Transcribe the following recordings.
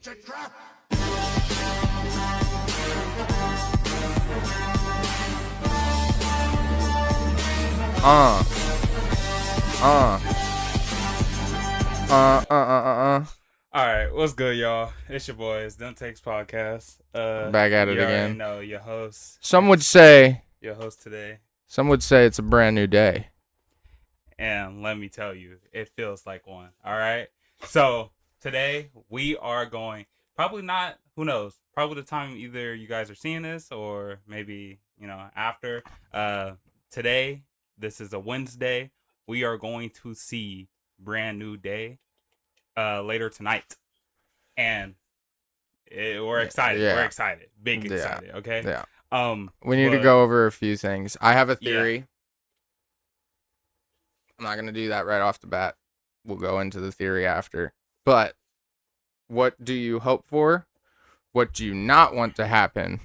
It's a trap! All right, what's good, y'all? It's your boys, Them Takes Podcast. Back at it you already again. know your host. Some would say today, it's a brand new day. and let me tell you, it feels like one. All right, so today we are going. Probably not. Who knows? Probably the time either you guys are seeing this or maybe after. Today, this is a Wednesday. We are going to see Brand New Day later tonight, and we're excited. Yeah. We're excited, big excited. Okay. Yeah. We need to go over a few things. I have a theory. I'm not gonna do that right off the bat. We'll go into the theory after. But what do you hope for? What do you not want to happen?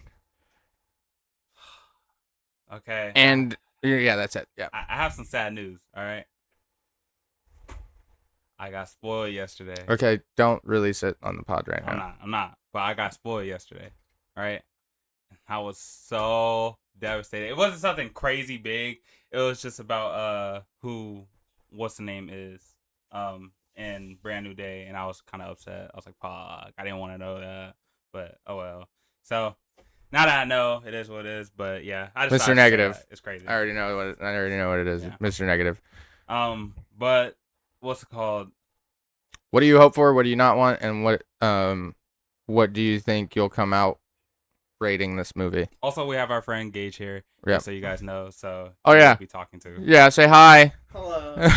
Okay. And yeah, that's it. Yeah. I have some sad news. All right. I got spoiled yesterday. Okay, don't release it on the pod right now. I'm not. But I got spoiled yesterday. All right. I was so devastated. It wasn't something crazy big. It was just about what's the name is in Brand New Day, and I was kind of upset. I was like, fuck, I didn't want to know that, but oh well. So now that I know, it is what it is. But yeah, I just Mr. Negative. It's crazy. I already know what it is. Yeah. Mr. Negative. But what's it called? What do you hope for? What do you not want? And what do you think you'll come out rating this movie? Also, we have our friend Gage here. Yeah. So you guys know. So oh yeah, be talking to. Yeah, say hi. Hello.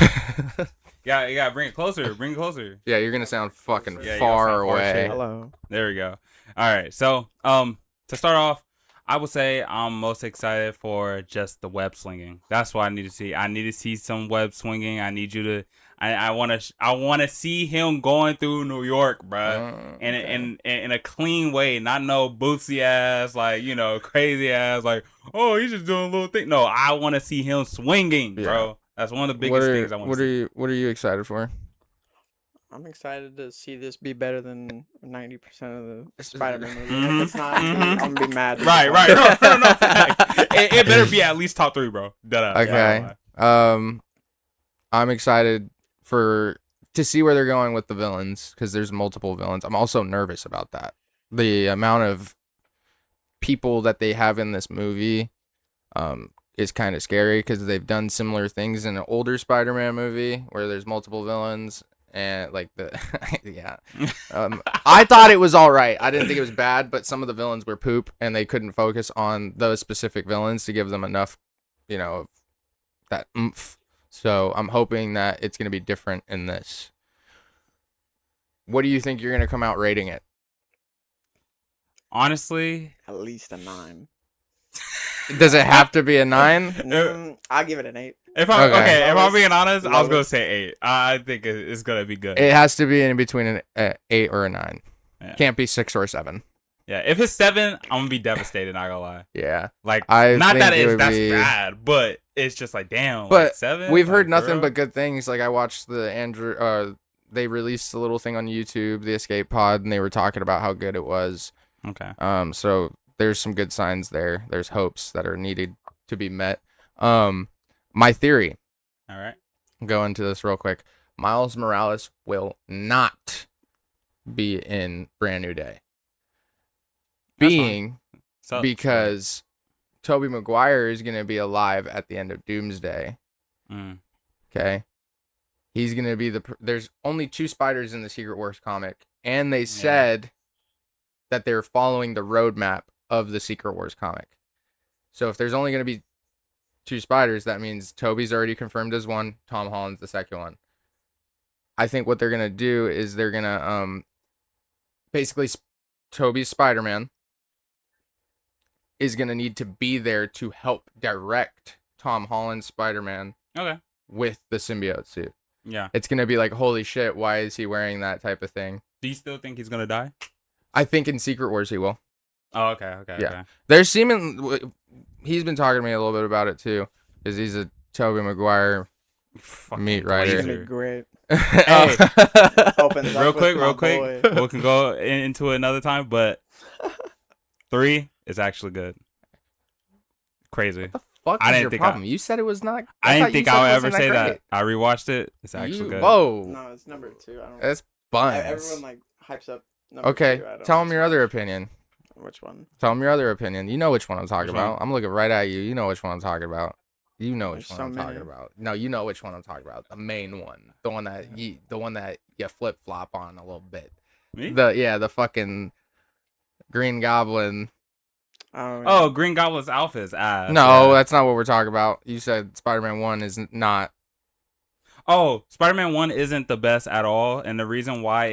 Yeah, bring it closer. Bring it closer. Yeah, you're gonna sound fucking Yeah, far away. Hello. There we go. All right. So, to start off, I would say I'm most excited for just the web slinging. That's what I need to see. I need to see some web swinging. I need you to. I want to see him going through New York, bro, in a clean way, not no bootsy ass, like crazy ass, like he's just doing a little thing. No, I want to see him swinging, bro. That's one of the biggest things I want to see. What are you excited for? I'm excited to see this be better than 90% of the Spider-Man movies. Mhm. If it's not, I'm gonna be mad. Right. No. It better be at least top 3, bro. Okay. I'm excited to see where they're going with the villains, because there's multiple villains. I'm also nervous about that. The amount of people that they have in this movie is kind of scary, because they've done similar things in an older Spider-Man movie where there's multiple villains, and like yeah. I thought it was all right. I didn't think it was bad, but some of the villains were poop, and they couldn't focus on those specific villains to give them enough, of that oomph. So I'm hoping that it's going to be different in this. What do you think you're going to come out rating it? Honestly, At least a 9. Does it have to be a 9? I'll give it an 8. if I'm Okay. if I'm being honest, I was Lowest. gonna say 8. I think it's gonna be good. It has to be in between an 8 or a 9. Yeah. Can't be 6 or 7. Yeah, if it's 7, I'm gonna be devastated. Not gonna lie. Yeah. Like, I not think that it would that's be- bad, but it's just like, damn. But like 7. we've heard Like, nothing bro? but good things. Like, I watched they released a little thing on YouTube, the Escape Pod, and they were talking about how good it was. Okay. So there's some good signs there. There's hopes that are needed to be met. My theory, All right. go into this real quick. Miles Morales will not be in Brand New Day. That's Being So because Tobey Maguire is going to be alive at the end of Doomsday. Mm. Okay. He's going to be there's only 2 spiders in the Secret Wars comic, and they said that they're following the roadmap of the Secret Wars comic. So if there's only going to be 2 spiders, that means Toby's already confirmed as one, Tom Holland's the second one. I think what they're going to do is they're going to basically Toby's Spider-Man is going to need to be there to help direct Tom Holland's Spider-Man Okay. with the symbiote suit. Yeah. It's going to be like, holy shit, why is he wearing that type of thing? Do you still think he's gonna die? I think in Secret Wars he will. Oh, okay. Yeah. Okay. There's he's been talking to me a little bit about it too, because he's a Tobey Maguire Fucking meat It's writer. gonna be great. Hey. Oh, opens real up quick, with real my quick. boy. We can go into it another time, but 3 is actually good. Crazy. What the fuck I is didn't your think problem? You said it was not. I thought didn't you think said I would it ever wasn't say great. that. I rewatched it. It's actually good. Whoa, No, it's number 2. I don't. that's buns. Everyone like hypes up. Number Okay, 2. I don't tell him know your as other much. opinion. Which one? Tell him your other opinion. You know which one I'm talking Which about. one? I'm looking right at you. You know which one I'm talking about. You know which There's one so I'm talking many. about. No, you know which one I'm talking about. The main one, the one that you flip flop on a little bit. Me? The fucking Green Goblin. Oh, yeah. Oh, Green Goblin's outfit is ass. No, yeah. that's not what we're talking about. You said Spider-Man 1 is not. Oh, Spider-Man 1 isn't the best at all, and the reason why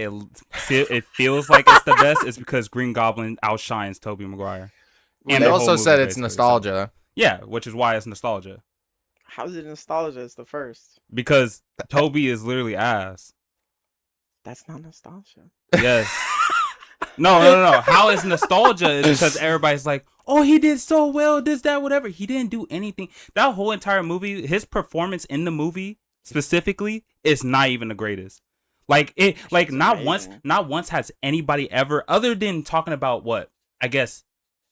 it feels like it's the best is because Green Goblin outshines Tobey Maguire. Well, And they the also whole said movie, it's basically, nostalgia. Yeah, which is why it's nostalgia. How's it nostalgia? It's the first. Because Toby is literally ass. That's not nostalgia. Yes. No. How it's nostalgia is because everybody's like, oh, he did so well, this, that, whatever. He didn't do anything. That whole entire movie, his performance in the movie specifically is not even the greatest. Like it, like It's not amazing. once has anybody ever, other than talking about what I guess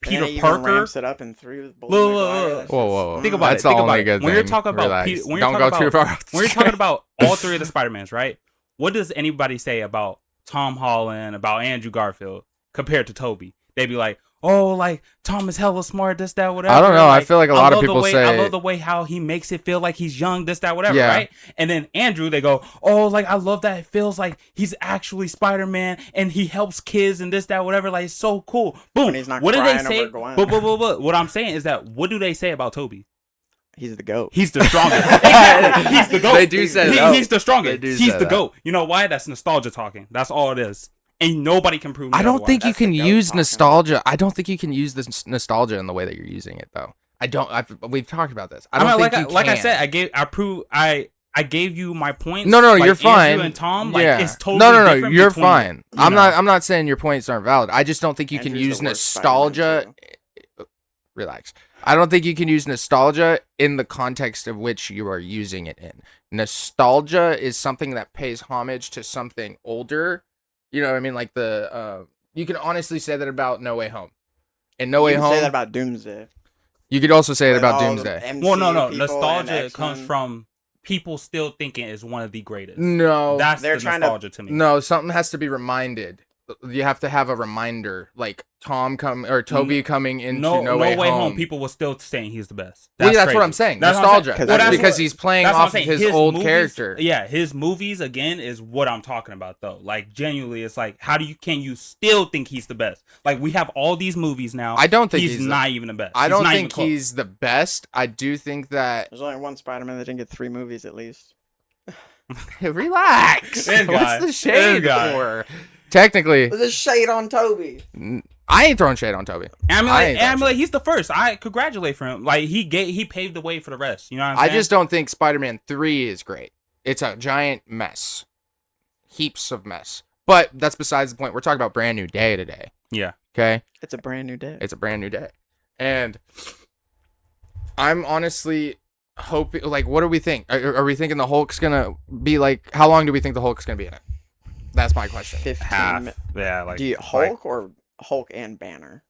And Peter it even Parker. ramps it up in 3 with Bullet Look, Maguire. look, That's Whoa, just- whoa, whoa. Think about That's it. Think the about only it. good When you're thing. talking about Relax. Peter, when you're Don't talking go too about, far. when you're talking about all 3 of the Spider-Mans, right? What does anybody say about Tom Holland, about Andrew Garfield compared to Toby? They'd be like, oh, like Tom is hella smart, this, that, whatever. I don't know. I Like, feel like a lot of people I say. love the way how he makes it feel like he's young, this, that, whatever, Yeah. right? And then Andrew, they go, oh, like I love that it feels like he's actually Spider-Man and he helps kids and this, that, whatever. Like it's so cool. Boom. When he's not What do they crying say? over Gwen. But what I'm saying is that what do they say about Toby? He's the GOAT. He's the strongest. Exactly. He's the GOAT. They do say that. He's the strongest. They do He's say the that. GOAT. You know why? That's nostalgia talking. That's all it is. And nobody can prove me I don't otherwise. think you That's the can goat use talking. nostalgia. I don't think you can use this nostalgia in the way that you're using it, though. We've talked about this. I don't think you can. like I said, I gave you my points. No, like you're fine. Andrew and Tom, like yeah. it's totally no, different you're between, fine. you I'm know. not saying your points aren't valid. I just don't think you can Andrew's use the worst Spider-Man, nostalgia. too. Relax. I don't think you can use nostalgia in the context of which you are using it in. Nostalgia is something that pays homage to something older. You know what I mean? Like you can honestly say that about No Way Home. In No Way You can Home, say that about Doomsday. you could also say it With about all the Doomsday. MCU Well, no. people and Nostalgia comes X-Men. from people still thinking it's one of the greatest. No, That's They're the trying to- nostalgia to me. no, something has to be reminded. You have to have a reminder, like Toby coming into No Way Home. People were still saying he's the best. That's crazy. what I'm saying. That's what I'm Nostalgia. saying. Well, that's because what- he's playing that's what I'm off of saying. his old movies, character. Yeah, his movies again is what I'm talking about though. Like genuinely, it's like can you still think he's the best? Like we have all these movies now. I don't think he's not even the best. I He's don't not even think close. he's the best. I do think that. There's only one Spider-Man that didn't get 3 movies at least. Relax. This guy. What's the shade This guy. for? Technically, There's a shade on Toby. I ain't throwing shade on Toby. And I I'm ain't like, throwing he's the first. I congratulate for him. Like he paved the way for the rest. You know what I'm I saying? just don't think Spider-Man 3 is great. It's a giant mess. Heaps of mess. But that's besides the point. We're talking about brand new day today. Yeah. Okay? It's a brand new day. It's a brand new day. And I'm honestly hoping, like, what do we think? Are we thinking the Hulk's going to be like, how long do we think the Hulk's going to be in it? That's my question. 15. Half. Yeah. Like Do you like, Hulk or Hulk and Banner?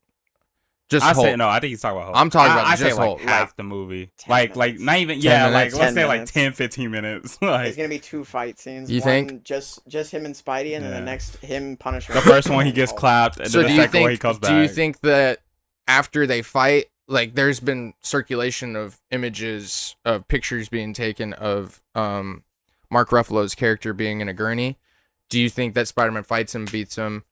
Just I Hulk. say no. I think he's talking about Hulk. I'm talking about I just say like Hulk. half the movie. 10 Like minutes. not even 10 yeah. minutes. Like let's 10 say like minutes. 10-15 minutes. It's Like gonna be 2 fight scenes. You one think? just him and Spidey, and then Yeah. the next him Punisher. the first one he gets Hulk. clapped, and So then do the you second one he comes think back. do you think that after they fight, like there's been circulation of images of pictures being taken of Mark Ruffalo's character being in a gurney? Do you think that Spider-Man fights him, beats him,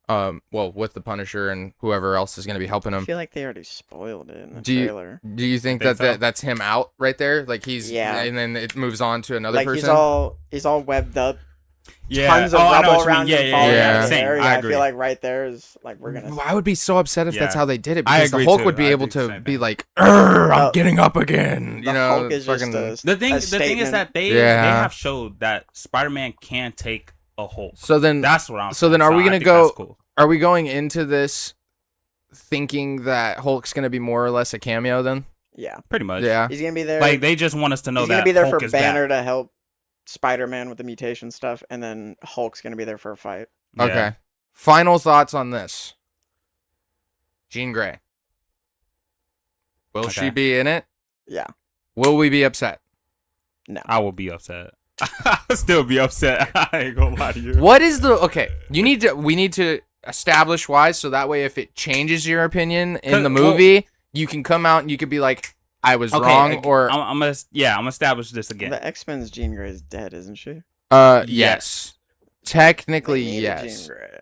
well, with the Punisher and whoever else is going to be helping I him? feel like they already spoiled it in the Do you- trailer. Do you think Think that so? that's him out right there? Like he's Yeah. and then it moves on to another Like person. he's all webbed up. Yeah. Tons of Oh, I know rubble what you mean. around Yeah, him yeah, falling yeah. out of the Same. area. I I agree. feel like right there is like we're gonna. Well, I would be so upset if that's Yeah. how they did it I because the agree Hulk too. would be I able think the to same be thing. like, "Arr, I'm The- getting up again." The You know, Hulk is just fucking- a The thing a is that statement. they Yeah. have showed that Spider-Man can take a Hulk. So then, That's what I'm. So then saying. are we I gonna think go- that's cool. are we going into this thinking that Hulk's gonna be more or less a cameo then? Yeah, Pretty much. Yeah. he's gonna be there. Like they just want us to know he's that gonna be there Hulk for is Banner back. to help Spider-Man with the mutation stuff, and then Hulk's gonna be there for a fight. Yeah. Okay. Final thoughts on this. Jean Grey. Will she Okay. be in it? Yeah. Will we be upset? No. I will be upset. I'll still be upset. I ain't gonna lie to you. What is the okay? We need to establish why, so that way if it changes your opinion in the movie, you can come out and you could be like, I was wrong, or I'm gonna establish this again. The X-Men's Jean Grey is dead, isn't she? yes. Technically, They needed yes. Jean Grey.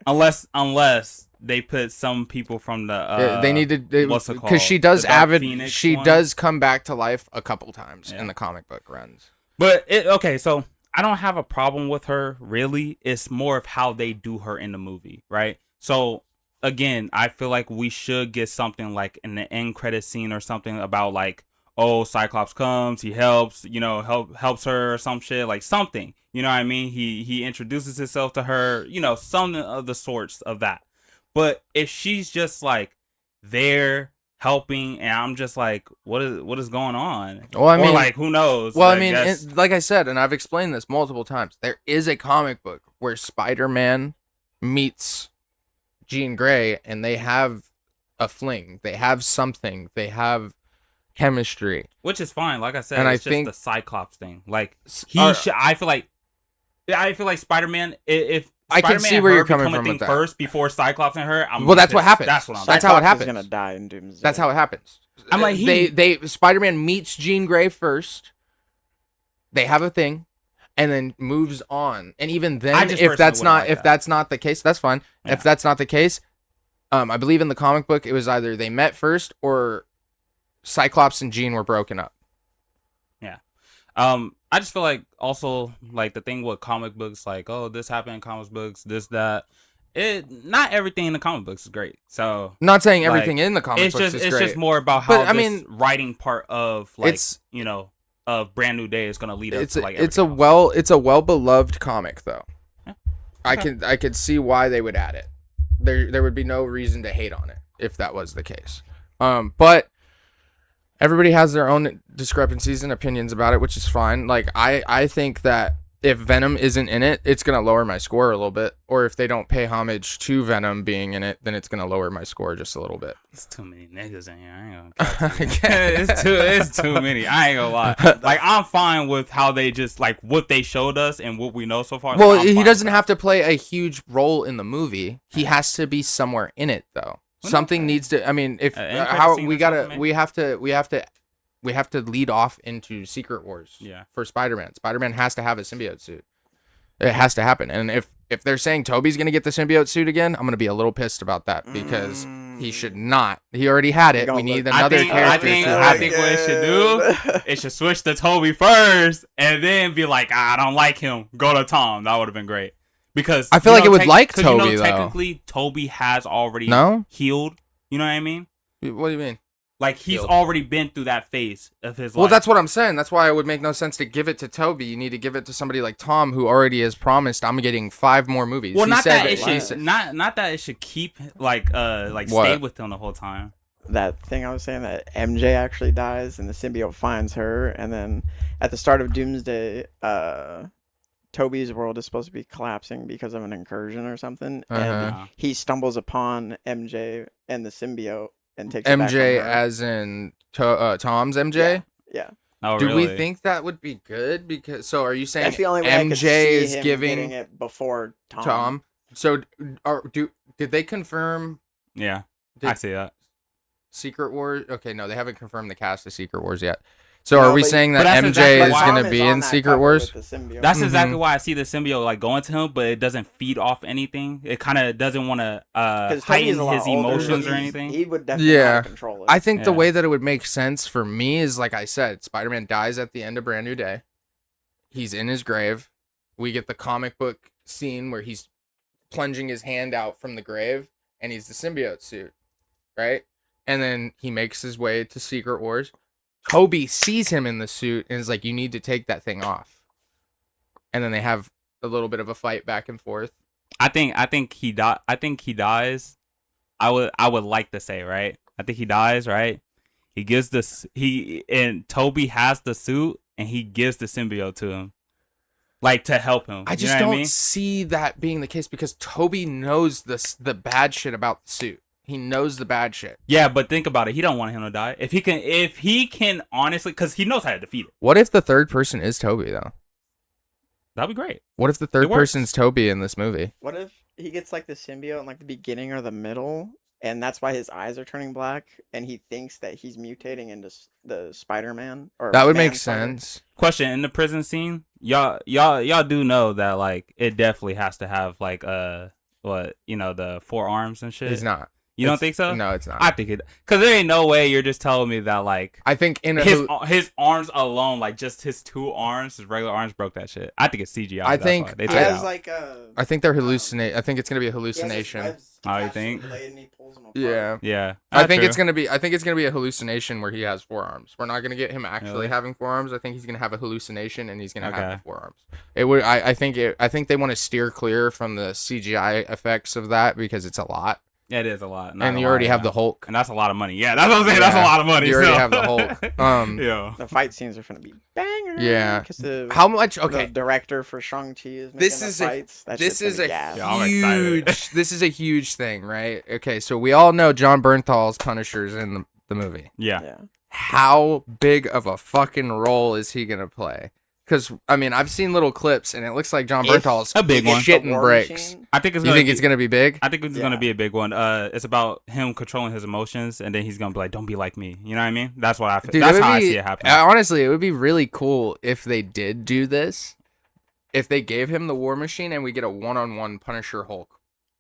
Unless they put some people from the They need to what's it because she called? does The Dark avid. Phoenix She one? does come back to life a couple times Yeah. in the comic book runs. But okay, so I don't have a problem with her really. It's more of how they do her in the movie, right? So again, I feel like we should get something like in the end credit scene or something about like, oh, Cyclops comes, he helps, helps her or some shit, like something. You know what I mean? He introduces himself to her, something of the sorts of that. But if she's just like there helping, and I'm just like, what is going on? Well, I mean, or like, who knows? Well, I I mean, guess- like I said, and I've explained this multiple times, there is a comic book where Spider-Man meets Jean Grey, and they have a fling. They have something. They have chemistry. which is fine. Like I said, And it's I just think- the Cyclops thing. Like Are- I feel like Spider-Man. If I can Spider-Man see and where her you're coming become a from thing with that. first before Cyclops and her. I'm Well, that's what pissed. happens. That's what I'm. That's how it Cyclops happens. is gonna die in Doomsday. That's how it happens. I'm like, they Spider-Man meets Jean Grey first. They have a thing, and then moves on. And even I then, just if that's personally not wouldn't like that. that's not the case, that's fine. Yeah. If that's not the case, I believe in the comic book it was either they met first or Cyclops and Jean were broken up. I just feel like also like the thing with comic books, like, oh, this happened in comic books, this that. Not everything in the comic books is great. So Not saying Like, everything in the comic it's books just is great. just more about how But, I this mean, writing part of like it's- of Brand New Day is gonna lead up to like it's a everything else. it's a well beloved comic though. Yeah. I could see why they would add it. There would be no reason to hate on it if that was the case. But everybody has their own discrepancies and opinions about it, which is fine. Like I think that if Venom isn't in it, it's gonna lower my score a little bit. Or if they don't pay homage to Venom being in it, then it's gonna lower my score just a little bit. It's too many niggas in here. I ain't gonna it's too many. I ain't gonna lie. Like I'm fine with how they just like what they showed us and what we know so far. Well, like, I'm he fine doesn't with have to play a huge role in the movie. He has to be somewhere in it though. Well, Something okay. needs to. I mean, if end credit how scene we or gotta, something, we have to lead off into Secret Wars. Yeah. For Spider-Man, Spider-Man has to have a symbiote suit. It has to happen. And if they're saying Toby's gonna get the symbiote suit again, I'm gonna be a little pissed about that because he should not. He already had it. gonna We need look- another I character think to have what it. it should do, it should switch to Toby first and then be like, I don't like him. Go to Tom. That would have been great. Because I feel like it would like 'cause Toby, though. Technically, Toby has already No? healed. You know what I mean? What do you mean? Like he's Healed. already been through that phase of his life. Well, that's what I'm saying. That's why it would make no sense to give it to Toby. You need to give it to somebody like Tom, who already has promised, I'm getting 5 more movies. Well, He not said that it he should said- not that it should keep like What? stay with him the whole time. That thing I was saying that MJ actually dies and the symbiote finds her, and then at the start of Doomsday, Toby's world is supposed to be collapsing because of an incursion or something, and Uh-huh. he stumbles upon MJ and the symbiote and takes it back MJ from her. as in Tom's MJ. Yeah. Oh, Do really? we think that would be good? Because so are you saying That's the only way I could MJ see is him giving getting it before Tom. Tom? So did they confirm Yeah, did I see that. Secret Wars? Okay, no, they haven't confirmed the cast of Secret Wars yet. So No, are we but- saying but that that's MJ exactly is why- going Tom to is be on in that Secret cover Wars? with the symbiote. That's Mhm. exactly why I see the symbiote like going to him, but it doesn't feed off anything. It kind of doesn't want to 'Cause Toby's heighten a lot his older, emotions so or he's- anything. He would definitely know how Yeah. to control it. I think the Yeah. way that it would make sense for me is, like I said, Spider-Man dies at the end of Brand New Day. He's in his grave. We get the comic book scene where he's plunging his hand out from the grave, and he's the symbiote suit, right? And then he makes his way to Secret Wars. Toby sees him in the suit and is like, "You need to take that thing off." And then they have a little bit of a fight back and forth. I think he dies. I would like to say, right? I think he dies, right? He gives and Toby has the suit and he gives the symbiote to him. like to help him. I You just know don't what I mean? see that being the case because Toby knows the bad shit about the suit. He knows the bad shit. Yeah, but think about it. He don't want him to die. If he can honestly, because he knows how to defeat it. What if the third person is Toby though? That'd be great. What if the third It works. person's Toby in this movie? What if he gets like the symbiote in like the beginning or the middle, and that's why his eyes are turning black, and he thinks that he's mutating into the Spider-Man? Or That would Man make Spider? sense. Question in the prison scene, y'all do know that like it definitely has to have like the 4 arms and shit. He's not. You don't think so? No, it's not. I think it, because there ain't no way you're just telling me that like I think in his arms alone, like just his 2 arms, his regular arms broke that shit. I think it's CGI. I that's think- why they He took it has out. like a. I think they're hallucinate. I think it's gonna be a hallucination. Oh, you think? Yeah. Yeah, I think true. it's gonna be. I think it's gonna be a hallucination where he has 4 arms. We're not gonna get him actually Really? having 4 arms. I think he's gonna have a hallucination and he's gonna have Okay. the 4 arms. It would. I think. I think they want to steer clear from the CGI effects of that because it's a lot. Yeah, it is a lot. And you already have the Hulk. and that's a lot of money. Yeah, that's what I'm saying. That's a Yeah. lot of money. You already so. have the Hulk. Yeah. The fight scenes are gonna be bangers. Yeah. Because the How much? the Okay. director for Shang-Chi is making This the is a- fights. That This shit's is gonna a be gas. Yeah, I'm excited. huge. This is a huge thing, right? Okay, so we all know John Bernthal's Punisher's in the movie. Yeah. Yeah. How big of a fucking role is he gonna play? Because I mean, I've seen little clips, and it looks like John If Bernthal's a big he one. gets the shitting War bricks. Machine, I think it's You gonna think be, it's gonna be big? I think it's gonna Yeah. be a big one. It's about him controlling his emotions, and then he's gonna be like, "Don't be like me." You know what I mean? That's what I feel. Dude, That's it would how I be- see it happening. Honestly, it would be really cool if they did do this. If they gave him the War Machine and we get a one-on-one Punisher Hulk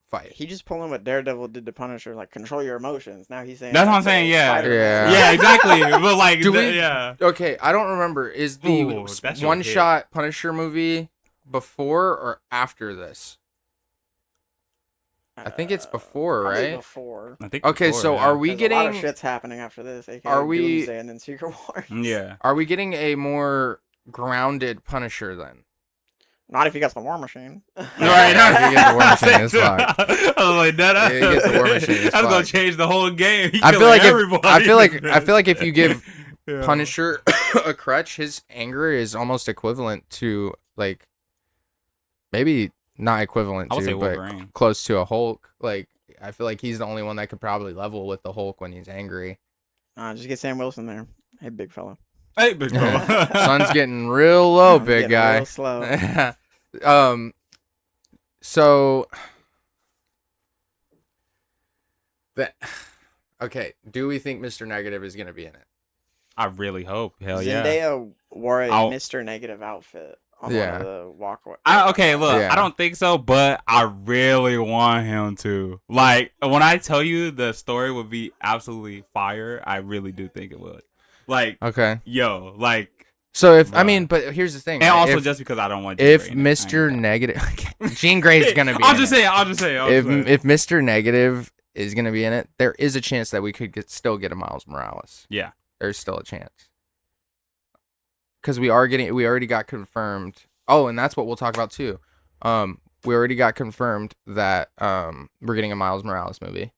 fight. he just pulling what Daredevil did to Punisher, like control your emotions. Now he's saying That's what that I'm saying, to yeah. Spider-Man. Yeah. Yeah, exactly. But like, Do we- yeah. Okay, I don't remember. Is the Ooh, that shit would one-shot Punisher movie before or after this? I think it's before, Probably right? Before. I think. Okay, before, so yeah. are we There's a lot of getting? shit's happening after this. AKA Are we- Doomsday and then Secret Wars. Yeah. Are we getting a more grounded Punisher then? Not if he gets the War Machine. Right, if he gets the War Machine, it's fucked. I was like, that. Yeah, he gets the War Machine, it's That's gonna fucked. change the whole game. He I feel killing like everybody. I feel like if you give Yeah. Punisher a crutch, his anger is almost equivalent to like maybe not equivalent I would say to, but Wolverine. close to a Hulk. Like I feel like he's the only one that could probably level with the Hulk when he's angry. Just get Sam Wilson there. Hey, big fella. Hey, big fella. Sun's getting real low, I'm big getting guy. real slow. So that okay. Do we think Mr. Negative is gonna be in it? I really hope. Hell yeah. Zendaya wore a I'll- Mr. Negative outfit on Yeah. one of the walkway. Okay, look, Yeah. I don't think so, but I really want him to. Like, when I tell you the story would be absolutely fire, I really do think it would. Like, Okay. yo, like, So if I Bruh. mean, but here's the thing. and right? also if, just because I don't want Jean if Grey in it. I ain't Mr. gonna- Negative, Jean Grey's gonna be. I'll in just it. say it. I'll just say it. If Mr. Negative is gonna be in it, there is a chance that we could still get a Miles Morales. Yeah. There's still a chance. Because we already got confirmed. Oh, and that's what we'll talk about too. We already got confirmed that we're getting a Miles Morales movie.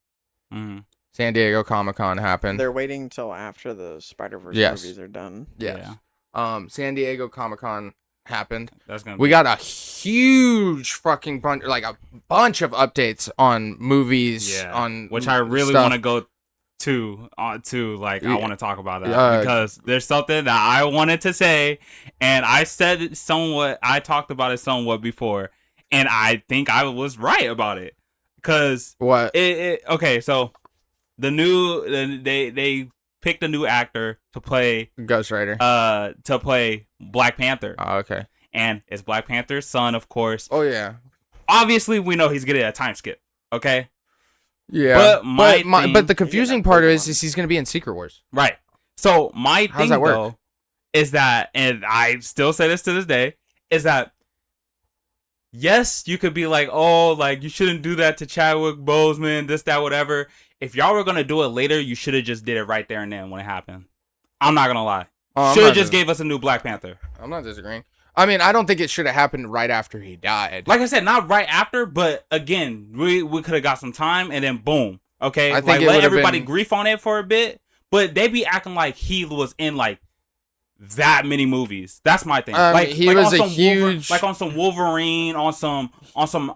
Mhm. San Diego Comic-Con happened. They're waiting till after the Spider-Verse Yes. movies are done. Yes. Yeah, San Diego Comic-Con happened. that's gonna. We got a huge fucking bunch, like a bunch of updates on movies, yeah, on which I really stuff. want to go to. Like, I Yeah. want to talk about that Uh, because there's something that I wanted to say, and I said it somewhat. I talked about it somewhat before, and I think I was right about it. Cause What? okay, so they picked a new actor to play Ghost Rider. Black Panther, Oh, okay. and it's Black Panther's son, of course. Oh yeah. Obviously, we know he's getting a time skip. Okay, Yeah. But my thing- but the confusing part big is one. he's gonna be in Secret Wars. right. So my How's thing that work? though is that, and I still say this to this day, is that yes, you could be like, oh, like you shouldn't do that to Chadwick Boseman, this, that, whatever. If y'all were gonna do it later, you should have just did it right there and then when it happened. I'm not gonna lie. Oh, Should have just gave us a new Black Panther. I'm not disagreeing. I mean, I don't think it should have happened right after he died. Like I said, not right after, but again, we could have got some time and then boom. Okay, I think like it let would've everybody been- grief on it for a bit, but they be acting like he was in like that many movies. That's my thing. He was a huge, on some Wolverine, on some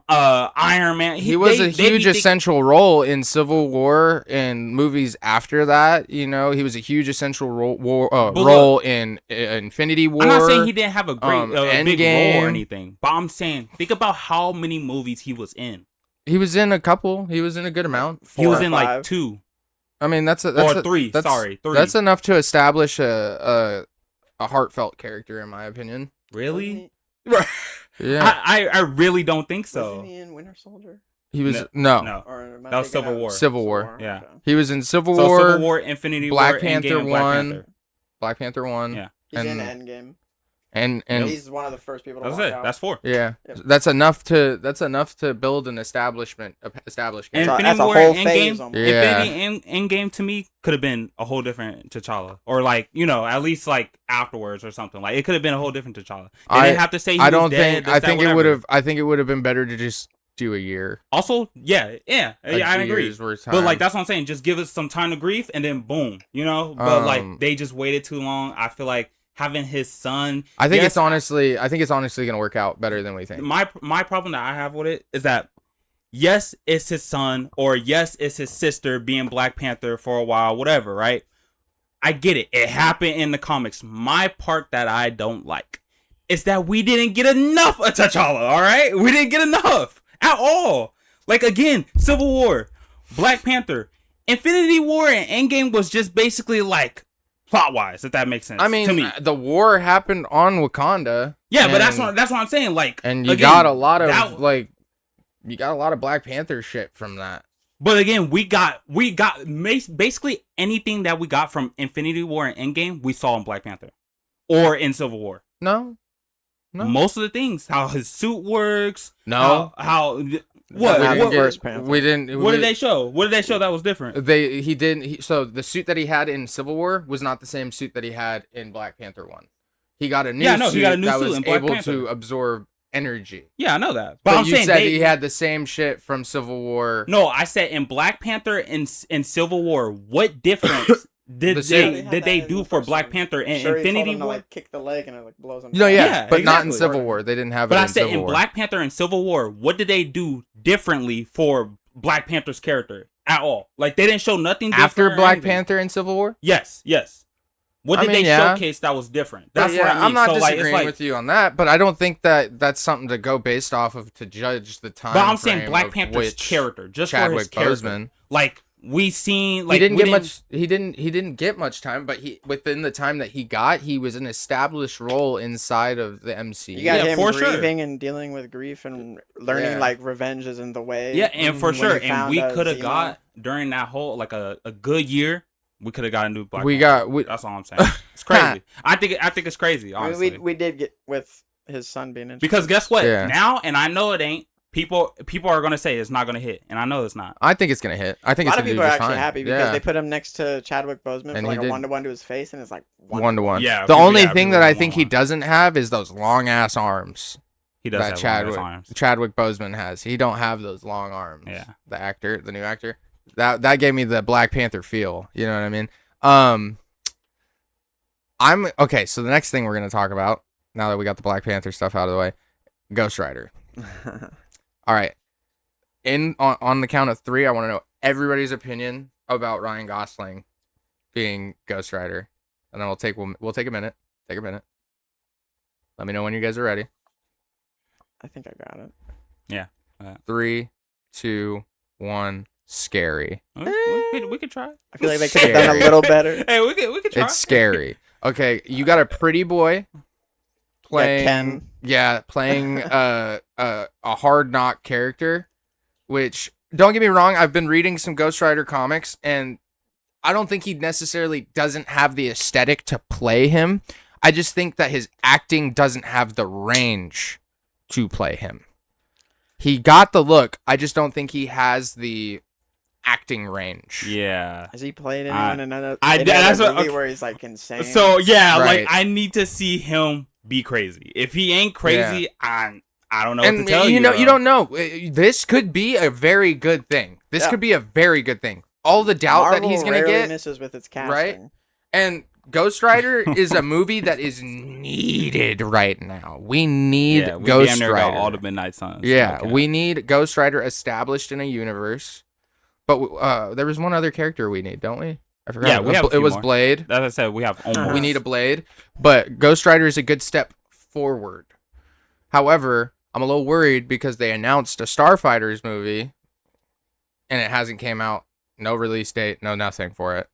Iron Man. He was a huge essential role in Civil War and movies after that. You know, he was a huge essential role in Infinity War. I'm not saying he didn't have a great big role or anything, but I'm saying think about how many movies he was in. He was in a couple. He was in a good amount. He was in like 2. I mean, that's 3. 3. That's enough to establish a heartfelt character, in my opinion. Really? Yeah. I really don't think so. Wasn't he in Winter Soldier? He was no. Or am I That was thinking Civil of War. Civil War. Yeah. Okay. He was in Civil So War. Civil War, Infinity Black War, Panther Endgame, Black 1. Panther. Black Panther 1. Yeah. He's in And- Endgame. And He's one of the first people to That's walk it. out. That's 4. yeah, Yep. that's enough to build an established And character. Infinity That's a War whole and phase Endgame. almost. Yeah. Infinity Endgame to me could have been a whole different T'Challa, or like at least like afterwards or something. Like it could have been a whole different T'Challa. They didn't have to say he I was don't dead, think. this, I that, think it whatever. would have. I think it would have been better to just do a year. Also, yeah, Like I 2 agree. years worth of But like time. that's what I'm saying. Just give us some time to grief, and then boom, But like they just waited too long. I feel like having his son. I think yes, it's honestly. I think it's honestly gonna work out better than we think. my problem that I have with it is that yes, it's his son, or yes, it's his sister being Black Panther for a while, whatever, right? I get it. It happened in the comics. My part that I don't like is that we didn't get enough of T'Challa, all right? We didn't get enough at all. Like, again, Civil War, Black Panther, Infinity War, and Endgame was just basically like plot-wise, if that makes sense. I mean, to me. the war happened on Wakanda. Yeah, but and- that's what I'm saying. Like, And you again, got a lot of that- you got a lot of Black Panther shit from that. But again, we got basically anything that we got from Infinity War and Endgame, we saw in Black Panther or in Civil War. No. Most of the things, how his suit works, No. how Not we the didn't first get, Panther. we didn't. what did they show? What did they show that was different? He didn't. So the suit that he had in Civil War was not the same suit that he had in Black Panther 1. He got a new suit he got a new that suit was in Black able Panther. to absorb energy. Yeah, I know that. But I'm you saying said they, he had the same shit from Civil War. No, I said in Black Panther and in Civil War, what difference did The suit. they do for Black Panther and Sure, he told Infinity him to, War? like, kick the leg and it like blows him. No, down. yeah, but not in exactly. Civil War. They didn't have But it I in said Civil in War. Black Panther and Civil War, what did they do differently for Black Panther's character at all? Like they didn't show nothing different After or Black anything. Panther and Civil War? Yes. What I did mean, they yeah. showcase that was different? But That's yeah, what I mean. I'm not so, disagreeing like, it's like, with you on that, but I don't think that that's something to go based off of to judge the time. But I'm saying frame Black of Panther's which character, just for his Chadwick character. Boseman. Like we seen, like He didn't we get much. He didn't get much time, but he within the time that he got, he was an established role inside of the MCU. You got Yeah, him for sure. grieving and dealing with grief and learning Yeah. like revenge isn't the way. Yeah, and for when sure, he and found we out could have Zemo. got during that whole like a good year, we could have got a new Black We Panther. got- we- That's all I'm saying. It's crazy. I think it's crazy, I mean, honestly. we did get with his son being in. Because guess what? Yeah. Now, and I know it ain't. People are gonna say it's not gonna hit, and I know it's not. I think it's gonna hit. I think a it's lot of gonna people do are just actually fine. happy because Yeah. they put him next to Chadwick Boseman And for he like a did- 1-to-1 to his face, and it's like 1-to-1. Yeah. The only yeah, thing people that I want think he one. doesn't have is those long ass arms He does that have long ass arms. Chadwick Boseman has. He don't have those long arms. Yeah. The new actor. That gave me the Black Panther feel. You know what I mean? I'm okay. So the next thing we're gonna talk about, now that we got the Black Panther stuff out of the way, Ghost Rider. All right. On the count of 3, I want to know everybody's opinion about Ryan Gosling being Ghost Rider, and then we'll take a minute. Take a minute. Let me know when you guys are ready. I think I got it. Yeah. 3, 2, 1. Scary. We could try. I feel like they could have done a little better. Hey, we could try. It's scary. Okay, you got a pretty boy playing. Ken. Yeah, playing a hard knock character, which don't get me wrong, I've been reading some Ghost Rider comics, and I don't think he necessarily doesn't have the aesthetic to play him. I just think that his acting doesn't have the range to play him. He got the look. I just don't think he has the acting range. Yeah. Has he played anyone in another that's what- movie okay. where he's like insane? So yeah, Right. like I need to see him be crazy. If he ain't crazy, I don't know And what to tell you. you know, bro. you don't know. This could be a very good thing. This Yeah. could be a very good thing. All the doubt Marvel that he's gonna rarely get, misses with its right? casting. And Ghost Rider is a movie that is needed right now. We need Yeah, we Ghost damn near Rider. got all the Midnight Suns. Yeah, Okay. we need Ghost Rider established in a universe. But there was one other character we need, don't we? I forgot. Yeah, we have a it few was more. Blade. As I said, we have almost. We need a Blade, but Ghost Rider is a good step forward. However, I'm a little worried because they announced a Starfighters movie, and it hasn't came out. No release date, no nothing for it.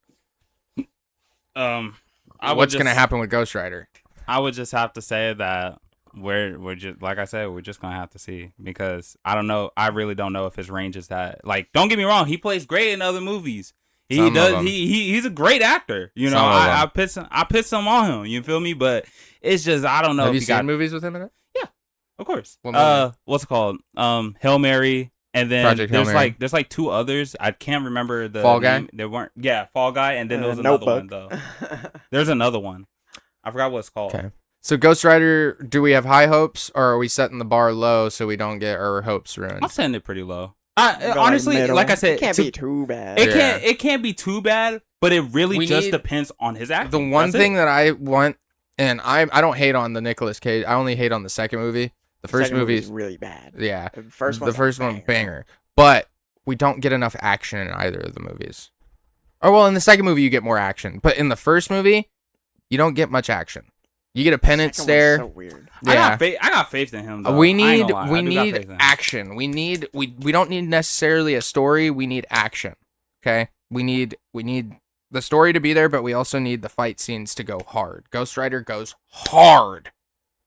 What's gonna happen with Ghost Rider? I would just have to say that we're just, like I said, we're just gonna have to see, because I don't know. I really don't know if his range is that. Like, don't get me wrong, he plays great in other movies. He does. He's a great actor. You know, I put some on him. You feel me? But it's just, I don't know. Have if you seen movies with him in it? Yeah, of course. What movie? What's it called? Hail Mary. And then Project Hail Mary. there's like two others. I can't remember the Fall Guy? name. They weren't. Yeah, Fall Guy. And then there was another one though. There's another one. I forgot what it's called. Okay. So Ghost Rider, do we have high hopes, or are we setting the bar low so we don't get our hopes ruined? I'm setting it pretty low. Honestly, like I said, it can't be too bad. It can't be too bad, but it really just depends on his acting. The one thing that I want, and I don't hate on the Nicolas Cage. I only hate on the second movie. The first movie is really bad. Yeah, the first one banger. But we don't get enough action in either of the movies. Oh well, in the second movie you get more action, but in the first movie you don't get much action. You get a penance stare. So weird. Yeah. I got faith in him though. We need action. We don't need necessarily a story. We need action. Okay? We need the story to be there, but we also need the fight scenes to go hard. Ghost Rider goes hard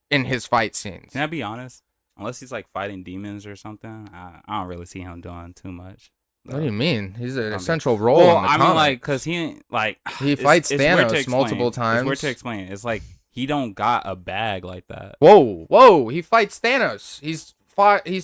in his fight scenes. Can I be honest? Unless he's like fighting demons or something, I don't really see him doing too much. What do you mean? He's an essential role in the I comic. mean, like, cause he fights it's Thanos multiple times. It's weird to explain. It's like he don't got a bag like that. Whoa! He fights Thanos. He's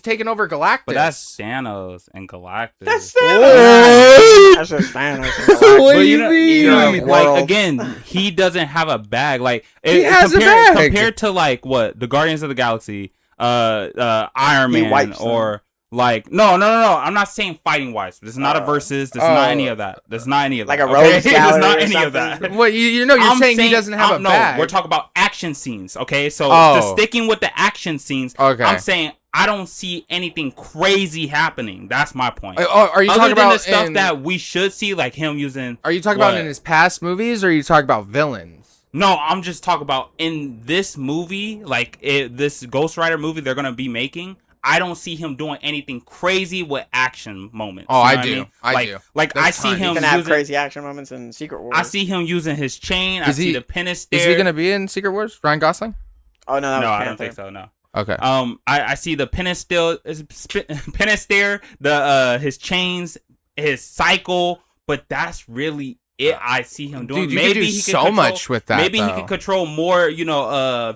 taken over Galactus. But that's Thanos and Galactus. That's Thanos. That's just Thanos. And Galactus. What do you mean? Like, again, he doesn't have a bag. Like, he has a bag compared to like what the Guardians of the Galaxy, Iron Man, or like no. I'm not saying fighting wise. This is not a versus. This is not any of that. This is not any of that. Like a rogues gallery. Not or any of something. that. Well, you're saying he doesn't have a bag. No, we're talking about action scenes. Okay, so just sticking with the action scenes. Okay. I'm saying I don't see anything crazy happening. That's my point. Are you Other talking than about the stuff that we should see, like him using? Are you talking about in his past movies, or are you talking about villains? No, I'm just talking about in this movie, like this Ghost Rider movie they're gonna be making. I don't see him doing anything crazy with action moments. Oh, you know I what do. mean? I do. Like I see him can have crazy action moments in Secret Wars. I see him using his chain. I see the penance stare. Is he gonna be in Secret Wars? Ryan Gosling? Oh no, I don't think so. No. Okay. I see the penance stare, the his chains, his cycle, but that's really it. I see him doing. Dude, you maybe could do he could so control, much with that. Maybe he could control more,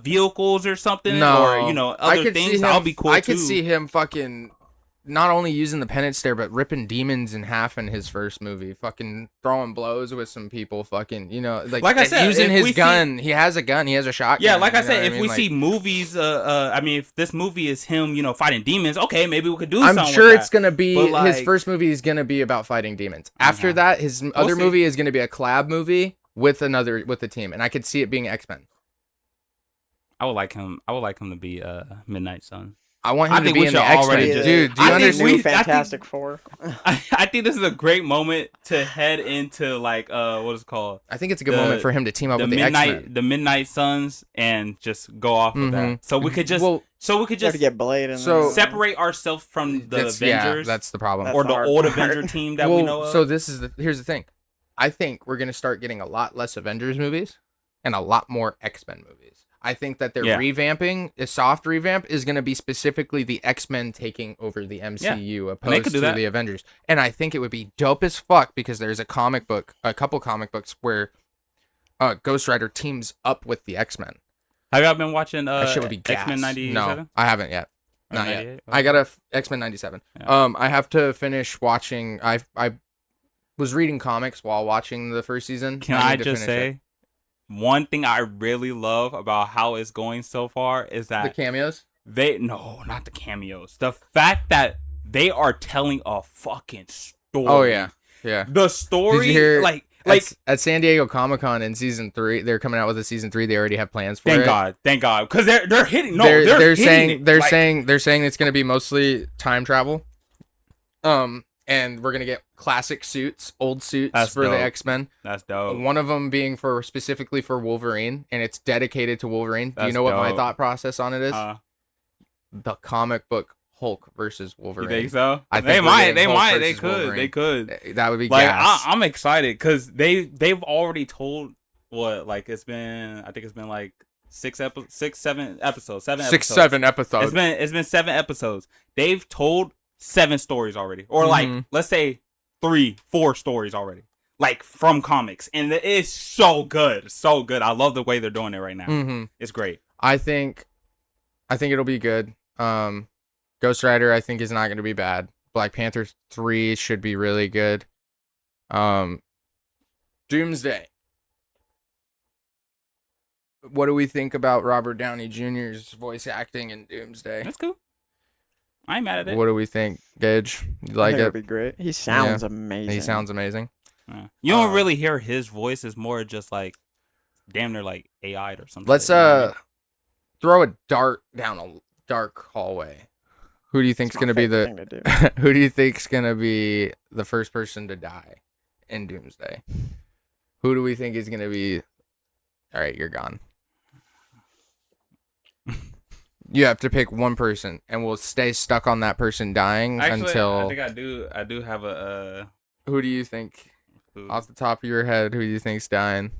vehicles or something, or other things. That'll be cool. I could see him fucking not only using the penance stare, but ripping demons in half in his first movie. Fucking throwing blows with some people. Fucking, like I said, using his gun. He has a gun. He has a shotgun. Yeah, like I said, if we see movies, if this movie is him, fighting demons, okay, maybe we could do something. I'm sure with it's gonna be his first movie is gonna be about fighting demons. After that, his other movie is gonna be a collab movie with the team, and I could see it being X-Men. I would like him to be Midnight Sun. I want him to be in the X-Men. Dude, do you understand? Fantastic Four. I think this is a great moment to head into what is it called? I think it's a good moment for him to team up with the X-Men. The Midnight Suns, and just go off with that. So we could just get Blade and separate ourselves from the Avengers. Yeah, that's the problem. Or the old Avenger team that we know of. So here's the thing. I think we're gonna start getting a lot less Avengers movies and a lot more X-Men movies. I think that they're revamping, a soft revamp is going to be specifically the X-Men taking over the MCU opposed to the Avengers. And I think it would be dope as fuck because there's a couple comic books where Ghost Rider teams up with the X-Men. Have y'all been watching that shit would be X-Men 97? No, I haven't yet. Not yet. Okay. I got a X-Men 97. Yeah. I have to finish watching. I was reading comics while watching the first season. Can I just say? One thing I really love about how it's going so far is that the cameos. Not the cameos. The fact that they are telling a fucking story. Oh yeah. The story, Like, at San Diego Comic-Con in season 3, they're coming out with a season 3. They already have plans for thank it. God, because they're hitting. No, they're hitting saying it. they're Like, saying it's going to be mostly time travel. And we're gonna get classic suits, old suits That's for the dope. X-Men. That's dope. One of them being specifically for Wolverine, and it's dedicated to Wolverine. Do you That's know what my dope. thought process on it is? Uh, The comic book Hulk versus you Wolverine. think so? I think they we're might. getting They Hulk might. They versus could. Wolverine. They could. That would be Like, gas. I'm excited because they've already told what, like, it's been. I think it's been like 7 episodes. 7 6, episodes. 7 episodes. It's been 7 episodes. They've told 7 stories already, or like, let's say 3, 4 stories already, like, from comics, and it's so good, so good. I love the way they're doing it right now. It's great. I think it'll be good. Ghost Rider, I think, is not going to be bad. Black Panther 3 should be really good. Doomsday. What do we think about Robert Downey Jr.'s voice acting in Doomsday? That's cool. I ain't mad at it. What do we think, Gage? You I like think it? it'd be great. He sounds amazing. He sounds amazing. Yeah. You don't really hear his voice. It's more just like damn near like AI'd or something. Let's throw a dart down a dark hallway. Who do you think's It's my gonna be favorite thing to do. who do you think's gonna be the first person to die in Doomsday? Who do we think is gonna be? All right, you're gone. You have to pick one person, and we'll stay stuck on that person dying until. I think I do have a. Who do you think? Who? Off the top of your head, who do you think's dying?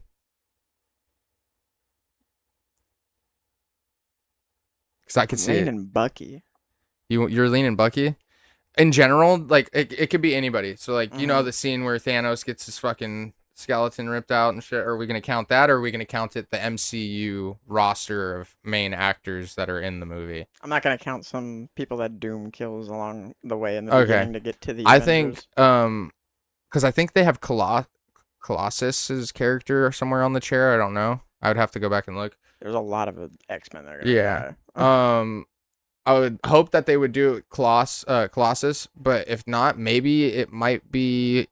Because I can see it. Leaning Bucky. You're leaning Bucky? In general, like, it could be anybody. So, like, you know the scene where Thanos gets his fucking skeleton ripped out and shit? Are we going to count that, or are we going to count it the MCU roster of main actors that are in the movie? I'm not gonna count some people that Doom kills along the way in the Okay. beginning to get to the I Avengers. think, because I think they have Colossus's character somewhere on the chair. I don't know. I would have to go back and look. There's a lot of X-Men that are gonna Yeah. die. I would hope that they would do Colossus, but if not, maybe it might be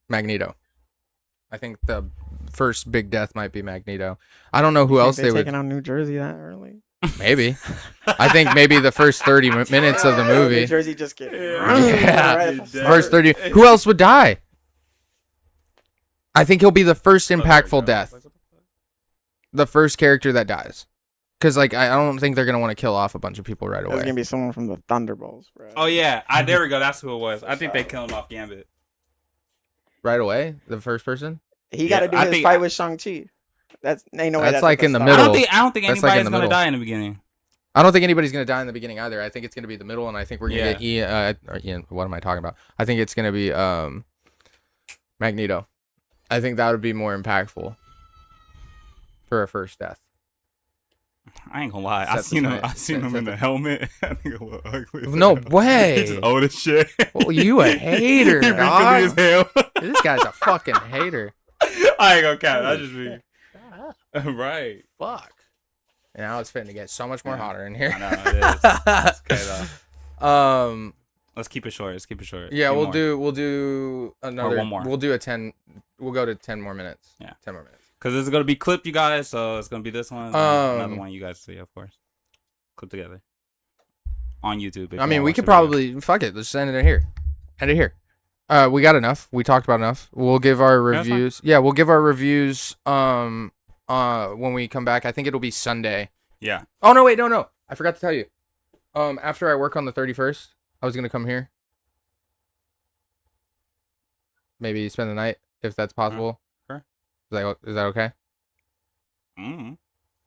Magneto. I think the first big death might be Magneto. I don't know who else they would. taking on New Jersey that early. Maybe. I think maybe the first 30 minutes of the movie. New Jersey just get Yeah. right at the First start. 30. Who else would die? I think he'll be the first impactful death. The first character that dies. Because, like, I don't think they're going to want to kill off a bunch of people right It's away. gonna be someone from the Thunderbolts, bro. Oh yeah, there we go. That's who it was. I think they killed him off Gambit. Right away? The first person? He got to do I his think- fight with Shang-Chi. That's ain't no way. That's That's like at in the start. middle. I don't think That's like in anybody's the gonna middle. die in the beginning. I don't think anybody's going to die in the beginning either. I think it's going to be the middle, and I think we're going to Yeah. get Ian. What am I talking about? I think it's going to be Magneto. I think that would be more impactful for a first death. I ain't gonna lie. I Set the seen him. tone. I seen him Set in the- the helmet. I think it look ugly. as No hell. way. It's just old as shit. Well, you a hater, He dog. wrinkly as hell. This guy's a fucking hater. I ain't gonna count. I just mean. Right. Fuck. Now it's fitting to get so much more Yeah. hotter in here. I know it is. It's okay though. Let's keep it short. Yeah, Few we'll more. we'll do another one more. We'll do a 10. We'll go to 10 more minutes. Yeah. 10 more minutes. Because it's gonna be clipped, you guys. So it's gonna be this one, and another Um, one you guys see, of course. Clip together on YouTube. if I you mean, wanna we watch could the video. probably fuck it. Let's end it here. End it here. We got enough. We talked about enough. We'll give our That's fine. reviews. Yeah, we'll give our reviews when we come back. I think it'll be Sunday. Yeah. Oh no, wait, no. I forgot to tell you. After I work on the 31st, I was gonna come here. Maybe spend the night if that's possible. Sure. Is that okay? Mm-hmm.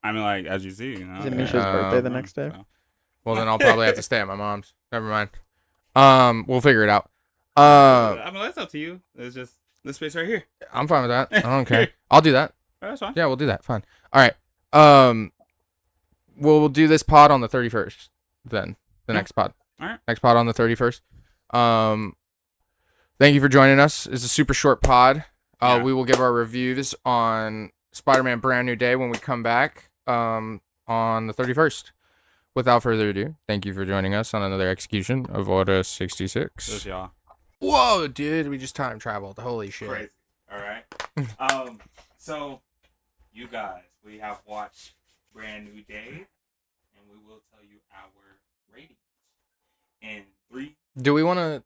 I mean, like, as you see, you know. Is it Misha's birthday the next day? So. Well, then I'll probably have to stay at my mom's. Never mind. We'll figure it out. I mean, that's up to you. It's just this space right here. I'm fine with that. I don't care. I'll do that. That's fine. Yeah, we'll do that. Fine. All right. We'll do this pod on the 31st. Then the Yeah. next pod. All right. Next pod on the 31st. Thank you for joining us. It's a super short pod. Yeah. We will give our reviews on Spider-Man Brand New Day when we come back on the 31st. Without further ado, thank you for joining us on another execution of Order 66. Just y'all. Whoa, dude, we just time traveled. Holy shit. Crazy. All right. So you guys, we have watched Brand New Day, and we will tell you our ratings. In 3, Do we want to...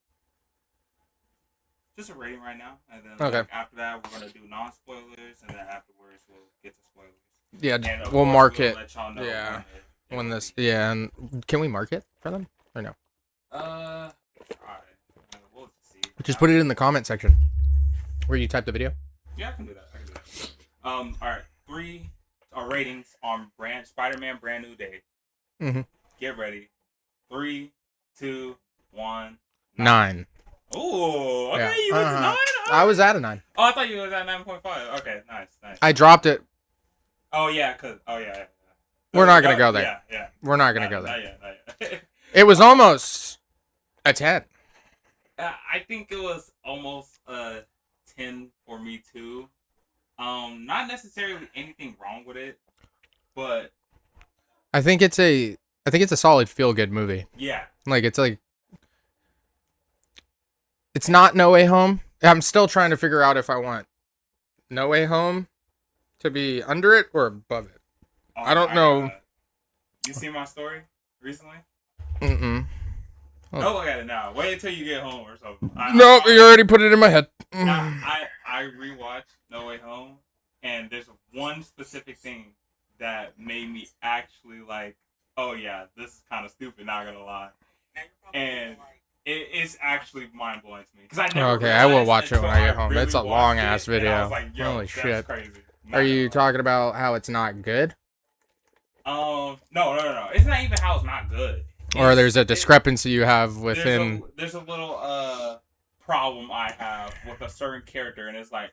just a rating right now, and then Okay. like, after that, we're gonna do non-spoilers, and then afterwards we'll get to spoilers. Yeah, And of we'll course, mark we'll it. let y'all know Yeah. it When will this... be. Yeah, and can we mark it for them? Or no? Try. We'll see. Just put it in the comment section. Where you type the video? Yeah, I can do that. All right. 3 ratings on Spider-Man Brand New Day. Mhm. Get ready. 3, 2, 1. 9. Ooh, okay, Yeah. you went to 9? I was at a 9. Oh, I thought you was at 9.5. Okay, nice. I dropped it. Oh, yeah. We're not going to go there. Yeah. We're not going to go there. Not yet. It was almost a 10. I think it was almost a 10 for me, too. Not necessarily anything wrong with it, but I think it's a solid feel-good movie. yeah. It's not No Way Home. I'm still trying to figure out if I want No Way Home to be under it or above it. Oh I don't my know. God. You seen my story recently? Mm-mm. Oh. Don't look at it now. Wait until you get home or something. Nope, you already put it in my head. I rewatched No Way Home, and there's one specific thing that made me actually like, oh yeah, this is kind of stupid, not gonna lie. And it's actually mind blowing to me because I never. Okay, I will realized watch it when until I get home. really It's a watched long it, ass and I video. was like, yo, Holy that's shit. crazy. Not Are gonna you lie. talking about how it's not good? No. It's not even how it's not good. Or there's a discrepancy you have within... There's a little problem I have with a certain character, and it's like,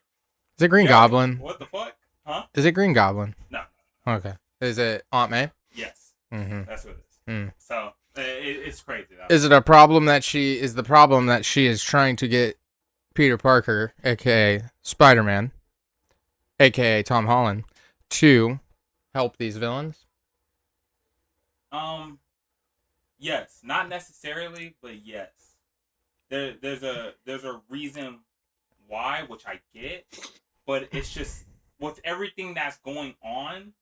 Is it Green yo, Goblin? What the fuck? Huh? Is it Green Goblin? No. Okay. Is it Aunt May? Yes. Mm-hmm. That's what it is. Mm. So it's crazy. Though. Is it a problem that she is trying to get Peter Parker, aka Spider-Man, aka Tom Holland, to help these villains? Yes, not necessarily, but yes. There's a reason why, which I get, but it's just with everything that's going on,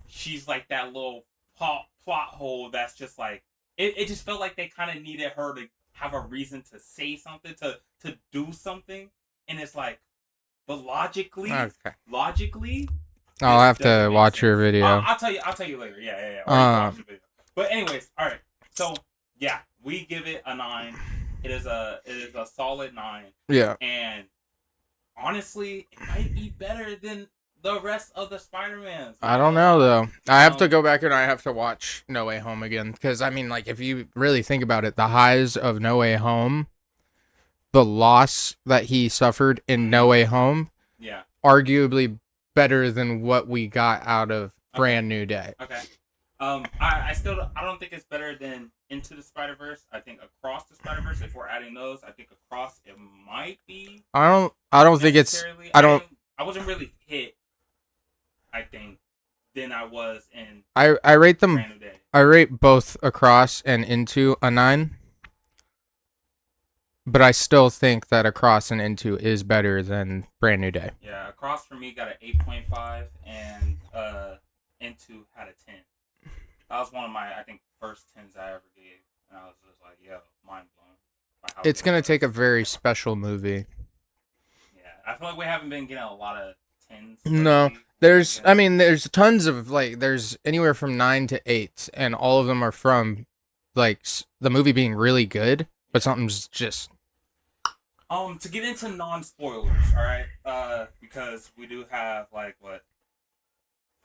she's like that little plot hole that's just like it just felt like they kind of needed her to have a reason to say something, to do something, and it's like, but logically, I'll have doesn't to make watch sense. your video. I'll tell you later. Yeah. Already watched the video. But anyways, all right. So yeah, we give it a 9. It is a solid 9. Yeah. And honestly, it might be better than the rest of the Spider-Mans. I don't know though. I have to go back and I have to watch No Way Home again because I mean, like, if you really think about it, the highs of No Way Home, the loss that he suffered in No Way Home, yeah, arguably better than what we got out of Brand New Day. Okay. I don't think it's better than Into the Spider-Verse. I think Across the Spider-Verse, if we're adding those, I think Across it might be. I don't think it's. I wasn't really hit. I think than I was in. I rate them. Brand New Day. I rate both Across and Into a 9. But I still think that Across and Into is better than Brand New Day. Yeah, Across for me got an 8.5, and Into had a 10. That was one of my, I think, first 10s I ever gave, and I was just like, yo, mind blown. It's gonna take a very special movie. Yeah, I feel like we haven't been getting a lot of 10s. No, lately. there's tons of, like, there's anywhere from 9 to 8, and all of them are from, like, the movie being really good, but something's just... To get into non-spoilers, all right? Because we do have, like,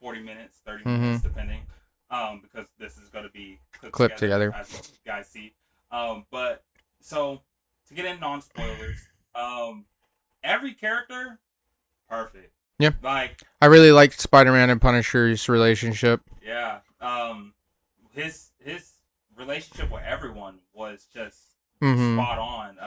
40 minutes, 30 minutes, depending. Because this is going to be clipped together, as you guys see. But, so, to get in non-spoilers, every character, perfect. Yeah. Like, I really liked Spider-Man and Punisher's relationship. yeah. His relationship with everyone was just spot on.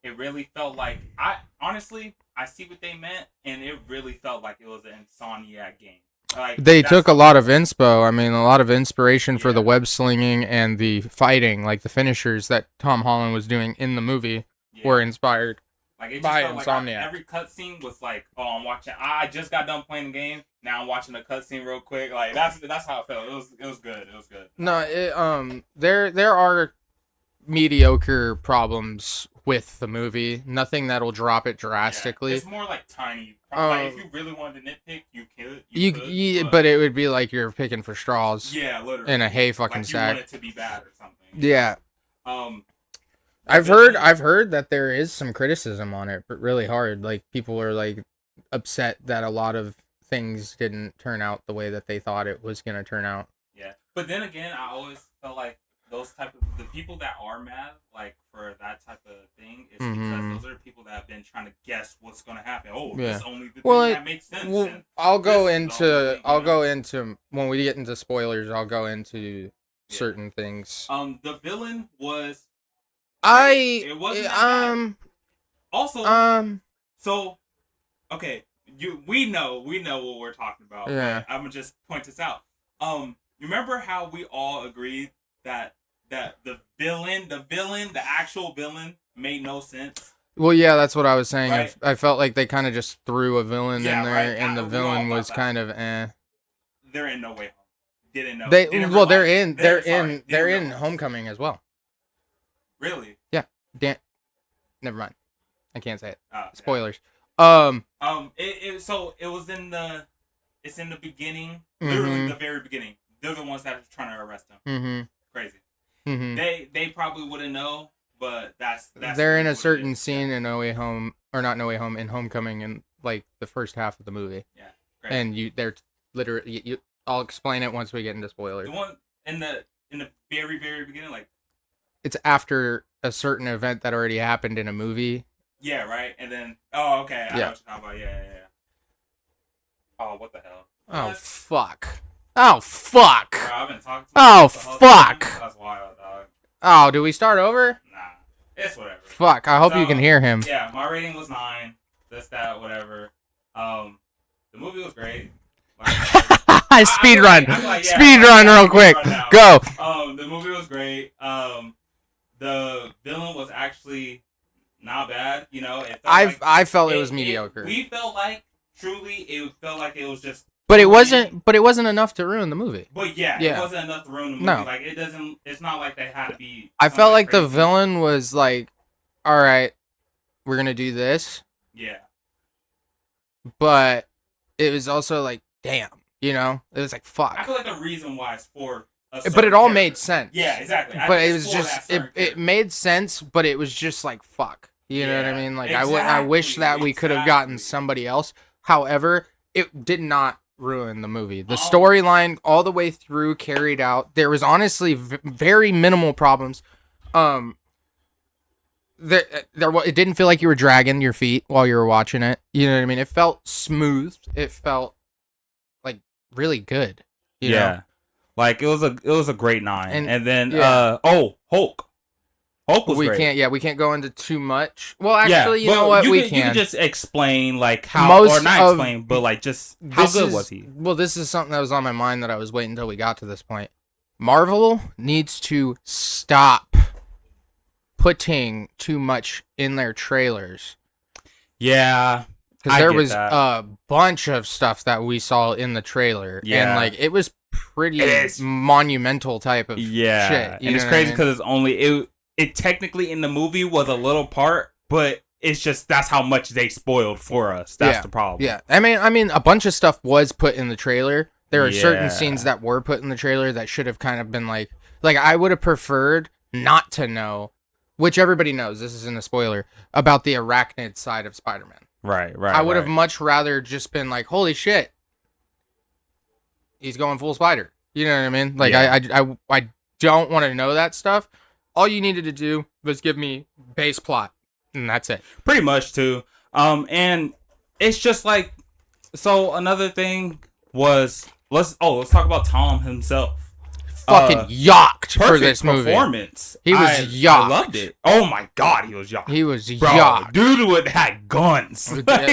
It really felt like I see what they meant, and it really felt like it was an Insomniac game. Like, they took a lot of inspo. I mean, a lot of inspiration for the web slinging and the fighting, like the finishers that Tom Holland was doing in the movie. Yeah. were inspired. Like it just by felt like Insomniac. every cutscene was like, oh, I'm watching. I just got done playing the game. Now I'm watching a cutscene real quick. Like that's how it felt. It was good. It was good. No, there are mediocre problems with the movie. Nothing that'll drop it drastically. Yeah, it's more like tiny. Like if you really wanted to nitpick, you could. But it would be like you're picking for straws. Yeah, literally. In a hay fucking like sack. You want it to be bad or something. Yeah. I've heard that there is some criticism on it, but really hard. Like people are like upset that a lot of things didn't turn out the way that they thought it was gonna turn out. Yeah, but then again, I always felt like the people that are mad like for that type of thing is because those are the people that have been trying to guess what's gonna happen. Oh, yeah. This only the thing that makes sense. Well, I'll go into when we get into spoilers. I'll go into certain things. The villain was. It wasn't that bad. Also, so okay, we know what we're talking about. Yeah. I'm gonna just point this out. You remember how we all agreed that the actual villain made no sense? Well, yeah, that's what I was saying. Right. I felt like they kind of just threw a villain in there, right. and the villain was kind of eh. They're in No Way Home. Didn't know. They're in Homecoming as well. Really? Yeah. Never mind. I can't say it. Spoilers. So it was in the. It's in the beginning. Literally the very beginning. They're the ones that are trying to arrest him. Mm-hmm. Crazy. Mm-hmm. They probably wouldn't know, but that's. They're in a certain scene in No Way Home, or not No Way Home, in Homecoming, in like the first half of the movie. Yeah. Crazy. And they're literally. I'll explain it once we get into spoilers. The one in the very very beginning, like. It's after a certain event that already happened in a movie. Yeah, right. And then, oh, okay. I know what you're talking about. Yeah. Oh, what the hell? Oh, fuck. Oh, fuck. Bro, I've been talking to oh, fuck. That's wild, dog. Oh, do we start over? Nah. It's whatever. Fuck, I hope you can hear him. Yeah, my rating was 9. This, that, whatever. The movie was great. Speed run real quick. Go. The movie was great. The villain was actually not bad. You know, I felt it was mediocre. We felt like it felt like it was just. But it wasn't. But it wasn't enough to ruin the movie. But it wasn't enough to ruin the movie. No. Like it doesn't. It's not like they had to be. I felt like the villain was like, all right, we're gonna do this. Yeah. But it was also like, damn, it was like, fuck. I feel like the reason why it's for. But it all made sense. Yeah, exactly. But it was just it made sense, but it was just like fuck. You know what I mean? Like exactly, I wish that we could have gotten somebody else. However, it did not ruin the movie. The storyline all the way through carried out. There was honestly very minimal problems. It didn't feel like you were dragging your feet while you were watching it. You know what I mean? It felt smooth. It felt like really good. You know? Like it was a great 9, and then Hulk was great. We can't go into too much. Well, actually, you know what, we can. You can just explain like how, or not explain, but like just how good was he? Well, this is something that was on my mind that I was waiting until we got to this point. Marvel needs to stop putting too much in their trailers. Yeah. Because there was a bunch of stuff that we saw in the trailer, and like it was pretty monumental type of shit. And it's crazy because it technically in the movie was a little part, but it's just that's how much they spoiled for us. That's the problem. Yeah, I mean, a bunch of stuff was put in the trailer. There are certain scenes that were put in the trailer that should have kind of been like I would have preferred not to know, which everybody knows. This isn't a spoiler about the arachnid side of Spider-Man. Right. I would have much rather just been like, holy shit, he's going full spider. You know what I mean? Like, I don't want to know that stuff. All you needed to do was give me base plot, and that's it. Pretty much, too. And it's just like, so another thing was, let's talk about Tom himself. Fucking yacked for this movie. Performance. He was yacked. I loved it. Oh my god, he was yacked. He was yacked. Dude had guns.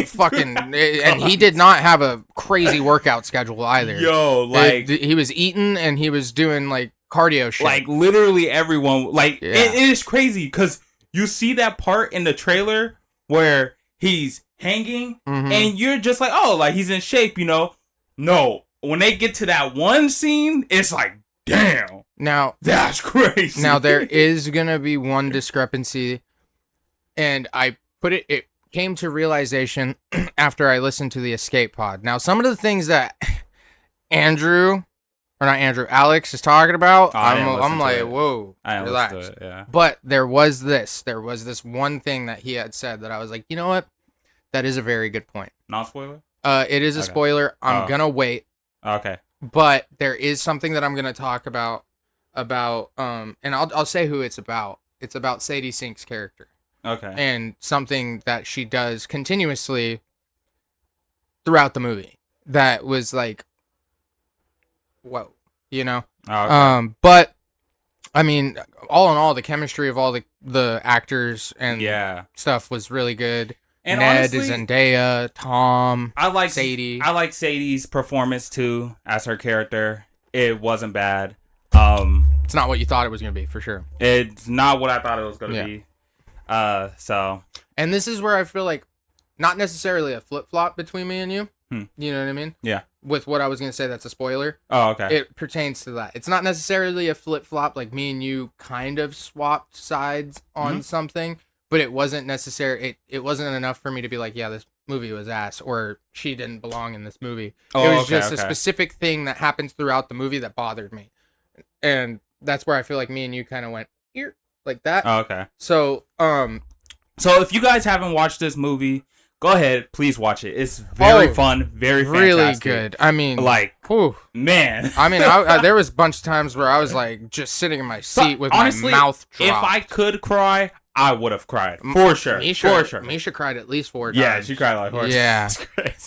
Fucking, and he did not have a crazy workout schedule either. Yo, like he was eating and he was doing like cardio shit. Like literally everyone. Like it is crazy because you see that part in the trailer where he's hanging, and you're just like, oh, like he's in shape, you know? No, when they get to that one scene, it's like, damn, Now that's crazy. Now there is gonna be one discrepancy, and it came to realization after I listened to the Escape Pod. Now some of the things that Alex is talking about, I'm like, whoa, relax. Yeah. But there was this one thing that he had said that I was like, you know what? That is a very good point. Non-spoiler? It is a spoiler. I'm gonna wait. Okay. But there is something that I'm gonna talk about, and I'll say who it's about. It's about Sadie Sink's character. Okay. And something that she does continuously throughout the movie that was like, whoa, you know? Oh, okay. But I mean, all in all, the chemistry of all the actors and stuff was really good. And Ned, honestly, Zendaya, Tom, I like Sadie. I like Sadie's performance too as her character. It wasn't bad. It's not what you thought it was gonna be, for sure. It's not what I thought it was gonna be. So. And this is where I feel like, not necessarily a flip flop between me and you. You know what I mean? Yeah. With what I was gonna say, that's a spoiler. Oh, okay. It pertains to that. It's not necessarily a flip flop, like me and you kind of swapped sides on something, but it wasn't necessary. It wasn't enough for me to be like, yeah, this movie was ass, or she didn't belong in this movie. Oh, it was just a specific thing that happens throughout the movie that bothered me, and that's where I feel like me and you kind of went here like that. Oh, okay. So so if you guys haven't watched this movie, go ahead, please watch it. It's very fun, very fantastic. Really good. I mean, like, whew. Man. I mean, I there was a bunch of times where I was like just sitting in my seat with honestly, my mouth dropped. If I could cry, I would have cried for sure. Misha cried at least 4 times. Yeah, she cried like 4 times. Yeah,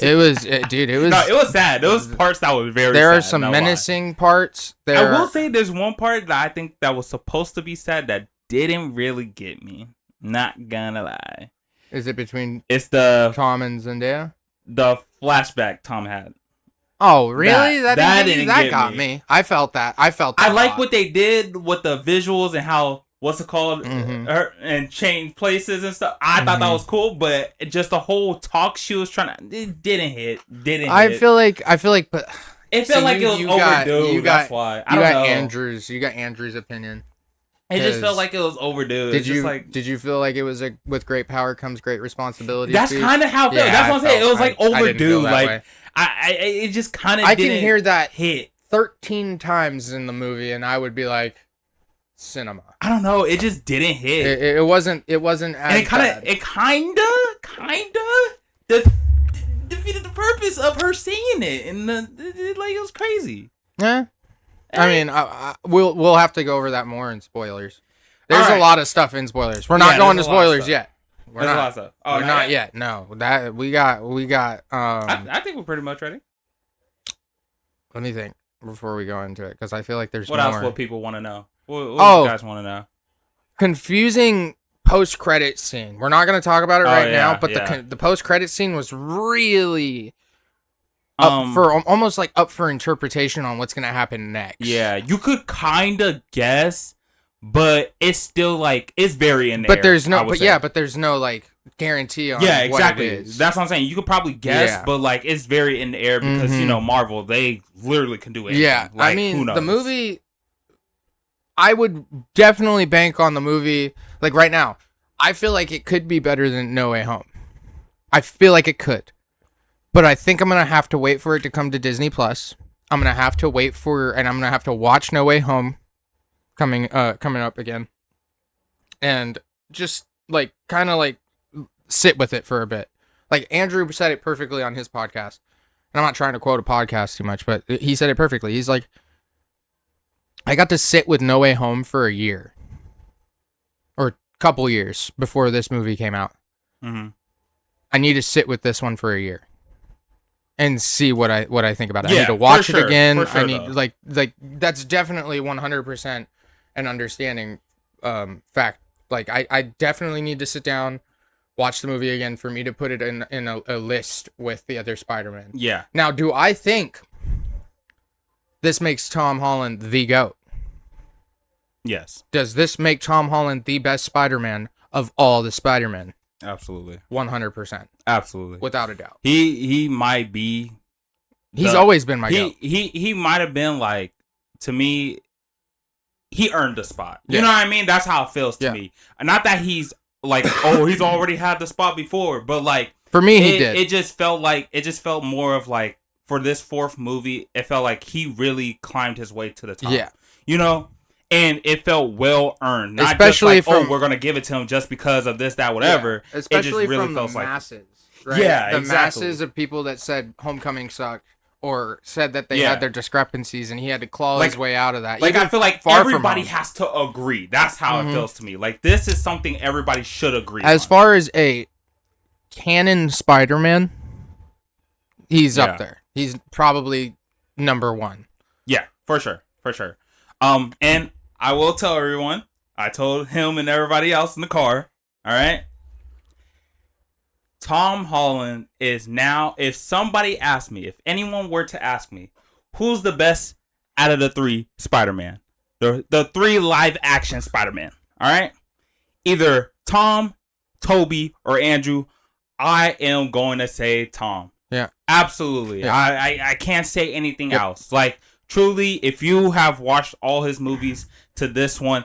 it was, dude. It was. No, it was sad. There was parts that was very. There sad, are some menacing parts. I will say there's one part that I think that was supposed to be sad that didn't really get me. Not gonna lie. Is it between? It's the Tom and Zendaya. The flashback Tom had. Oh, really? That got me. I felt that. I like what they did with the visuals and how. What's it called? And change places and stuff. I thought that was cool, but just the whole talk she was trying to, it didn't hit. I feel like, but it felt like it was overdue. That's why. I don't know. You got Andrew's opinion. It just felt like it was overdue. Did you feel like it was with great power comes great responsibility? That's kind of how it felt. That's what I'm saying. It was like overdue. Like it just kind of. I can hear that hit 13 times in the movie, and I would be like, cinema. I don't know. It just didn't hit. It wasn't. As and it kind of defeated the purpose of her saying it, and like it was crazy. Yeah. I mean, we'll have to go over that more in spoilers. There's a lot of stuff in spoilers. We're not going to spoilers yet. We're not. We're not yet. No, that we got. I think we're pretty much ready. Let me think before we go into it, because I feel like there's what more. else will people want to know? What do you guys want to know? Confusing post-credit scene. We're not going to talk about it right now, but the post-credit scene was really almost like up for interpretation on what's going to happen next. Yeah, you could kind of guess, but it's still like it's very in there. But there's no like guarantee on exactly. What it is. That's what I'm saying. You could probably guess, but like it's very in the air because Marvel, they literally can do anything. Yeah, like, I mean who knows? the movie. I would definitely bank on the movie. Like right now, I feel like it could be better than No Way Home. I feel like it could, but I think I'm gonna have to wait for it to come to Disney Plus. I'm gonna have to wait and I'm gonna have to watch No Way Home coming up again, and just like kind of like sit with it for a bit. Like Andrew said it perfectly on his podcast, and I'm not trying to quote a podcast too much, but he said it perfectly. He's like, I got to sit with No Way Home for a year or a couple years before this movie came out. Mm-hmm. I need to sit with this one for a year and see what I think about it. I need to watch it again. I need like that's definitely 100% an understanding fact. Like I definitely need to sit down, watch the movie again for me to put it in a list with the other Spider-Man. Yeah. Now, do I think this makes Tom Holland the GOAT? Yes. Does this make Tom Holland the best Spider-Man of all the Spider-Men. Absolutely. 100%. Absolutely. Without a doubt. He might be. He's always been my goat. He might have been like, to me, he earned the spot. You Yeah. know what I mean? That's how it feels to me. Not that he's like, oh, he's already had the spot before, but like for me, he did. It just felt more of like, for this fourth movie, it felt like he really climbed his way to the top. Yeah. You know? And it felt well earned. Not especially just like, from, oh, we're gonna give it to him just because of this, that, whatever. Yeah. Especially it just really from the feels masses. Like, right? Yeah, the exactly. masses of people that said Homecoming sucked or said that they had their discrepancies and he had to claw his way out of that. Like, even I feel like everybody has to agree. That's how it feels to me. Like, this is something everybody should agree As on. far as a canon Spider-Man, he's up there. He's probably number one. Yeah, for sure. For sure. And I will tell everyone, I told him and everybody else in the car, all right? Tom Holland is now, if somebody asked me, if anyone were to ask me, who's the best out of the three Spider-Man? The three live action Spider-Man, all right? Either Tom, Toby, or Andrew, I am going to say Tom. Yeah. Absolutely. Yeah. I can't say anything else. Like, truly, if you have watched all his movies to this one,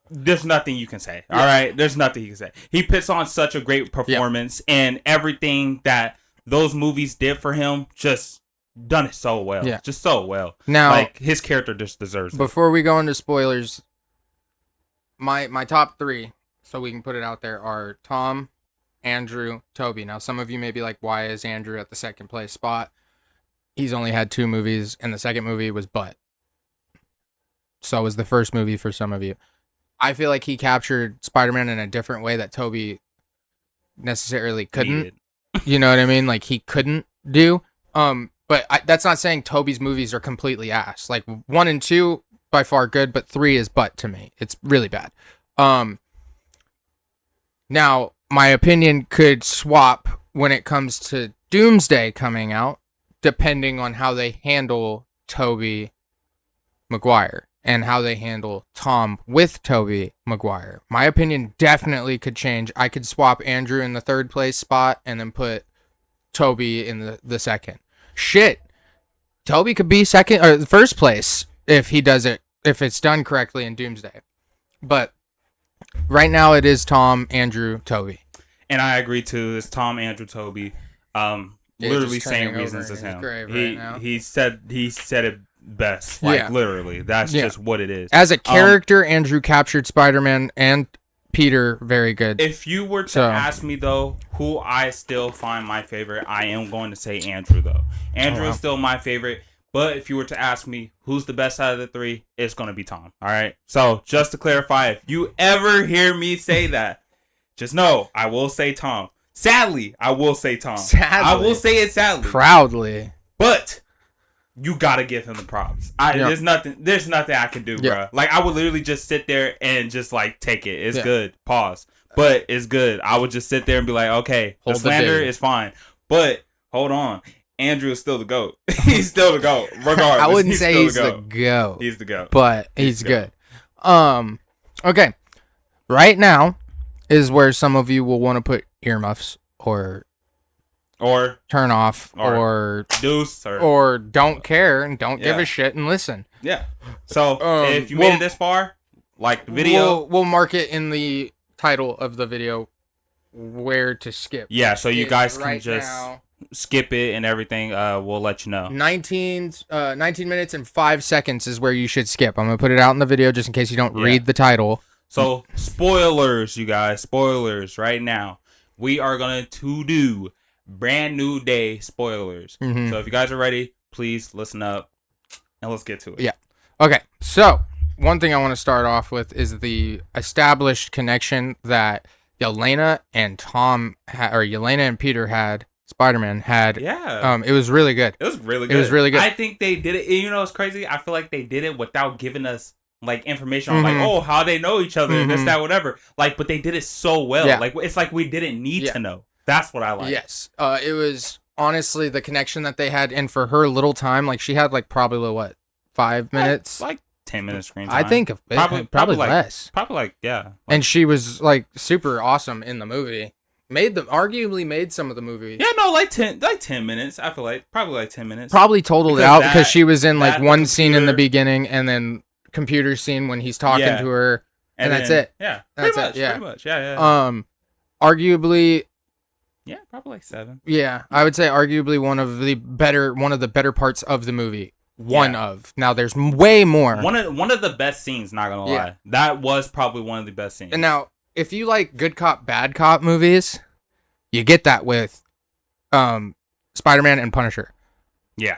there's nothing you can say. All right? There's nothing you can say. He puts on such a great performance, and everything that those movies did for him, just done it so well. Yeah. Just so well. Now, like, his character just deserves it. Before we go into spoilers, my top three, so we can put it out there, are Tom, Andrew, Toby. Now, some of you may be like, why is Andrew at the second place spot? He's only had 2 movies, and the second movie was Butt. So was the first movie for some of you. I feel like he captured Spider-Man in a different way that Toby necessarily couldn't. You know what I mean? Like, he couldn't do. But that's not saying Toby's movies are completely ass. Like, 1 and 2, by far good, but 3 is Butt to me. It's really bad. Now, my opinion could swap when it comes to Doomsday coming out, depending on how they handle Tobey Maguire and how they handle Tom with Tobey Maguire. My opinion definitely could change. I could swap Andrew in the third place spot and then put Tobey in the second. Shit. Tobey could be second or first place if he does it, if it's done correctly in Doomsday. But right now it is Tom, Andrew, Tobey. And I agree too. It's Tom, Andrew, Tobey. Literally same reasons as him. He said it best. Like, literally. That's just what it is. As a character, Andrew captured Spider-Man and Peter very good. If you were to ask me, though, who I still find my favorite, I am going to say Andrew, though. Andrew is still my favorite. But if you were to ask me who's the best out of the 3, it's going to be Tom. All right? So, just to clarify, if you ever hear me say that, just know I will say Tom. Sadly, I will say Tom. I will say it sadly. Proudly. But you gotta give him the props. There's nothing I can do, bro. Like, I would literally just sit there and just like take it. It's good. Pause. But it's good. I would just sit there and be like, okay, the slander is fine. But hold on. Andrew is still the GOAT. He's still the GOAT. Regardless. I wouldn't say he's the GOAT. He's the GOAT. But he's good. Okay. Right now is where some of you will want to put earmuffs or turn off or deuce or don't care and don't give a shit and listen. Yeah. So if you made it this far, like the video, we'll mark it in the title of the video where to skip. Yeah, so you guys can just skip it and everything. We'll let you know. 19 minutes and 5 seconds is where you should skip. I'm gonna put it out in the video just in case you don't read the title. So spoilers, you guys. Spoilers right now. We are going to do Brand New Day spoilers. Mm-hmm. So if you guys are ready, please listen up and let's get to it. Yeah. Okay. So one thing I want to start off with is the established connection that Yelena and Yelena and Peter had. Spider-Man had. Yeah. It was really good. It was really good. I think they did it. You know, it's crazy. I feel like they did it without giving us like information on like, how they know each other and this, that, whatever. Like, but they did it so well. Yeah. Like, it's like we didn't need to know. That's what I like. Yes. It was honestly the connection that they had, and for her little time, like she had like probably 5 minutes? Like 10-minute screen time. I think probably like, less. Probably like, yeah. And she was like super awesome in the movie. Arguably made some of the movie. Yeah, no, like 10 minutes. I feel like probably like 10 minutes. Probably totaled it Because out that- because she was in like that, one the scene in the computer- beginning and then computer scene when he's talking Yeah. to her. And that's then- it. Yeah, That's pretty much. it, yeah. Pretty much. Yeah. Arguably, Yeah, probably like 7. yeah, I would say arguably one of the better parts of the movie. Now there's way more. One of the best scenes, not gonna Yeah. lie. That was probably one of the best scenes. And now, if you like good cop, bad cop movies, you get that with Spider-Man and Punisher. Yeah.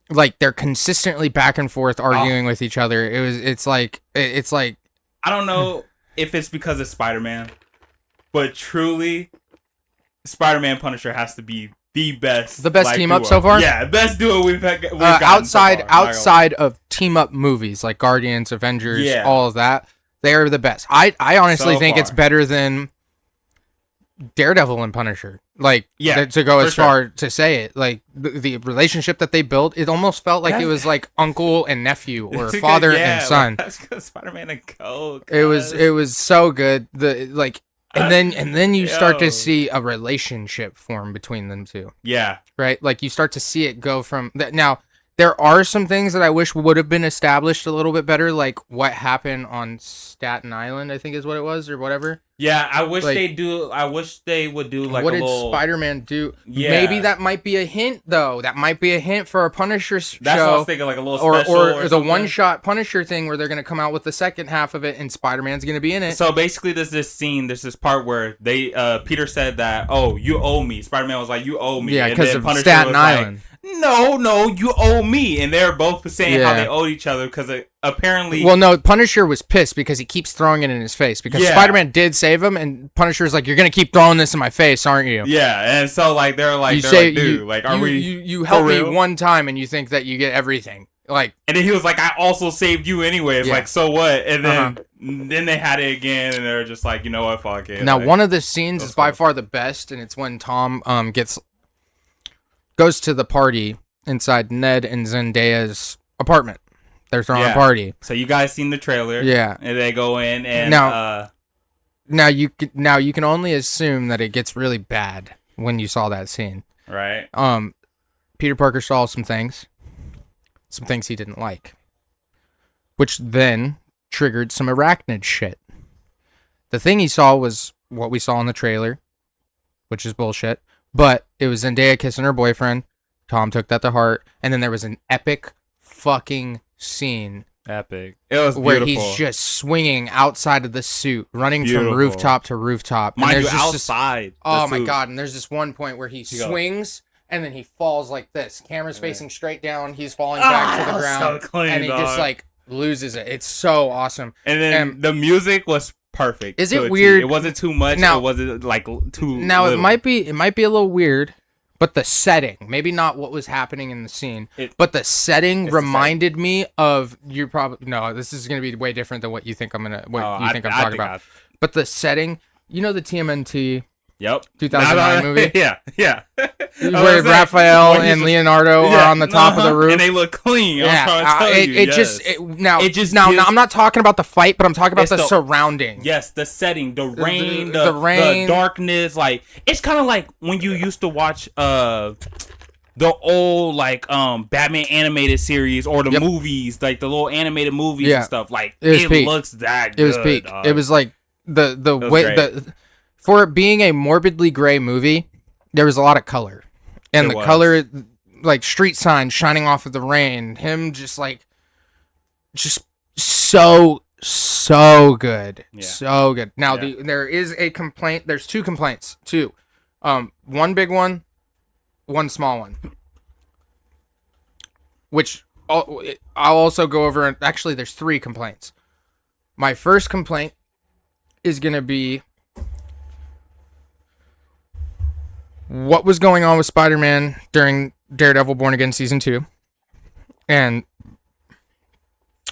Like they're consistently back and forth arguing with each other. It's like I don't know if it's because of Spider-Man, but truly, Spider-Man Punisher has to be the best team up so far. Yeah, best duo we've gotten so far, outside of team up movies like Guardians, Avengers, Yeah. all of that. They are the best. I honestly So think it's far. better than Daredevil and Punisher. Like, Yeah, to go for as far to say it, like the relationship that they built, it almost felt like it was like uncle and nephew or father and son. That's because Spider-Man and Coke. It was so good. And then you start Yo. to see a relationship form between them two. Yeah. Right? Like you start to see it go from that. Now, there are some things that I wish would have been established a little bit better, like what happened on Staten Island, I think is what it was, or whatever. Yeah, I wish Like- I wish they would do like what a did little. Spider-Man do? Yeah. Maybe that might be a hint, though. That might be a hint for a Punisher That's what I show. was thinking, like a little Or special or the something. one-shot Punisher thing where they're going to come out with the second half of it and Spider-Man's going to be in it. So basically, there's this part where they Peter said that, "Oh, you owe me." Spider-Man was like, "You owe me." Yeah, And because then of Punisher Staten was like, Island. No, you owe me. And they're both saying how Yeah. they owed each other because apparently. Well, no, Punisher was pissed because he keeps throwing it in his face because Yeah. Spider-Man did save him, and Punisher's like, "You're gonna keep throwing this in my face, aren't you?" Yeah, and so like they're like, dude, like, are we? you help for me real? one time and you think that you get everything? Like, And then he was like, I also saved you anyway. It's Yeah. like, so what? And Uh-huh. then they had it again, and they're just like, you know what, fuck it. now like, one of the scenes that's is by cool. far the best, and it's when Tom goes to the party inside Ned and Zendaya's apartment. They're throwing a Yeah. party. So you guys seen the trailer? Yeah. And they go in and Now you can only assume that it gets really bad when you saw that scene. right. Peter Parker saw some things he didn't like, which then triggered some arachnid shit. The thing he saw was what we saw in the trailer, which is bullshit, but it was Zendaya kissing her boyfriend. Tom took that to heart, and then there was an epic fucking scene Epic. It was where beautiful. he's just swinging outside of the suit, running Beautiful. from rooftop to rooftop. Mind you, there's just this- outside. oh the my suit. god! And there's this one point where he goes- swings and then he falls like this. Camera's Right. facing straight down. He's falling back to the ground, So clean, and he just dog. like loses it. It's so awesome. And then the music was perfect. Is to it a T. weird- It wasn't too much. Now- it wasn't like too. Now little. it might be a little weird, but the setting, maybe not what was happening in the scene, but the setting It's the reminded me of you. Probably no. This is gonna be way different than what you think I'm Oh, talking about. But the setting, you know, the TMNT. Yep. 2009 movie? Yeah. Where Raphael and Leonardo are on the top of the roof. and they look clean. I'm Yeah, trying to tell you. it yes. just now gives- I'm not talking about the fight, but I'm talking about It's the the- surrounding. Yes, the setting, the rain, the rain. the darkness. Like it's kind of like when you used to watch the old like Batman animated series or the Yep. movies, like the little animated movies Yeah. and stuff. Like It was it peak. looks that. It was good, peak. dog. It was like the was way great. for it being a morbidly gray movie, there was a lot of color, and It the was. color, like street signs shining off of the rain, him just so good, Yeah. so good. Now Yeah. there is a complaint. There's two complaints. One big one, one small one. Which I'll also go over. And actually, there's three complaints. My first complaint is going to be what was going on with Spider-Man during Daredevil Born Again Season 2. And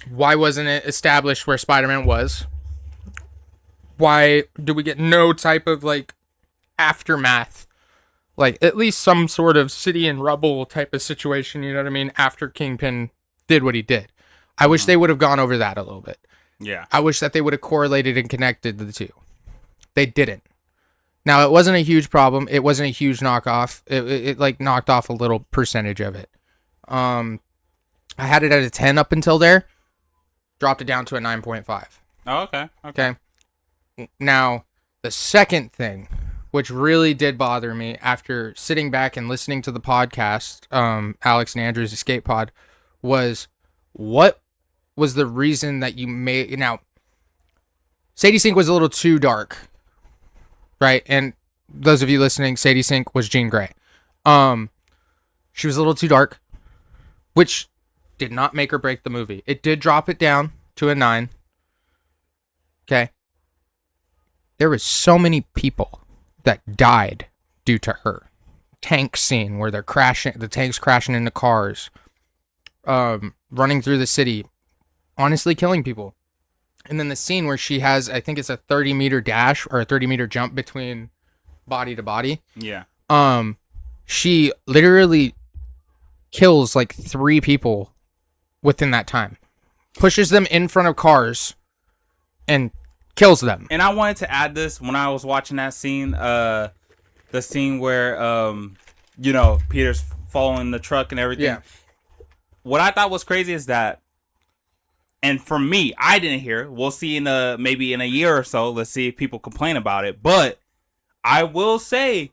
why wasn't it established where Spider-Man was? Why do we get no type of, like, aftermath? Like, at least some sort of city and rubble type of situation, you know what I mean? After Kingpin did what he did. I wish they would have gone over that a little bit. Yeah. I wish that they would have correlated and connected the two. They didn't. Now, it wasn't a huge problem. It wasn't a huge knockoff. It like knocked off a little percentage of it. I had it at a 10 up until there. Dropped it down to a 9.5. Oh, okay. Okay. Now, the second thing, which really did bother me after sitting back and listening to the podcast, Alex and Andrew's Escape Pod, was what was the reason that you made... Now, Sadie Sink was a little too dark, right? And those of you listening, Sadie Sink was Jean Grey. She was a little too dark, which did not make or break the movie. It did drop it down to a 9. Okay. There was so many people that died due to her. Tank scene where they're crashing, the tanks crashing into cars, running through the city, honestly killing people. And then the scene where she has, I think it's a 30-meter dash or a 30-meter jump between body to body. Yeah. She literally kills like 3 people within that time. Pushes them in front of cars and kills them. And I wanted to add this when I was watching that scene, the scene where, Peter's following the truck and everything. Yeah. What I thought was crazy is that, and for me, I didn't hear it. We'll see maybe in a year or so. Let's see if people complain about it. But I will say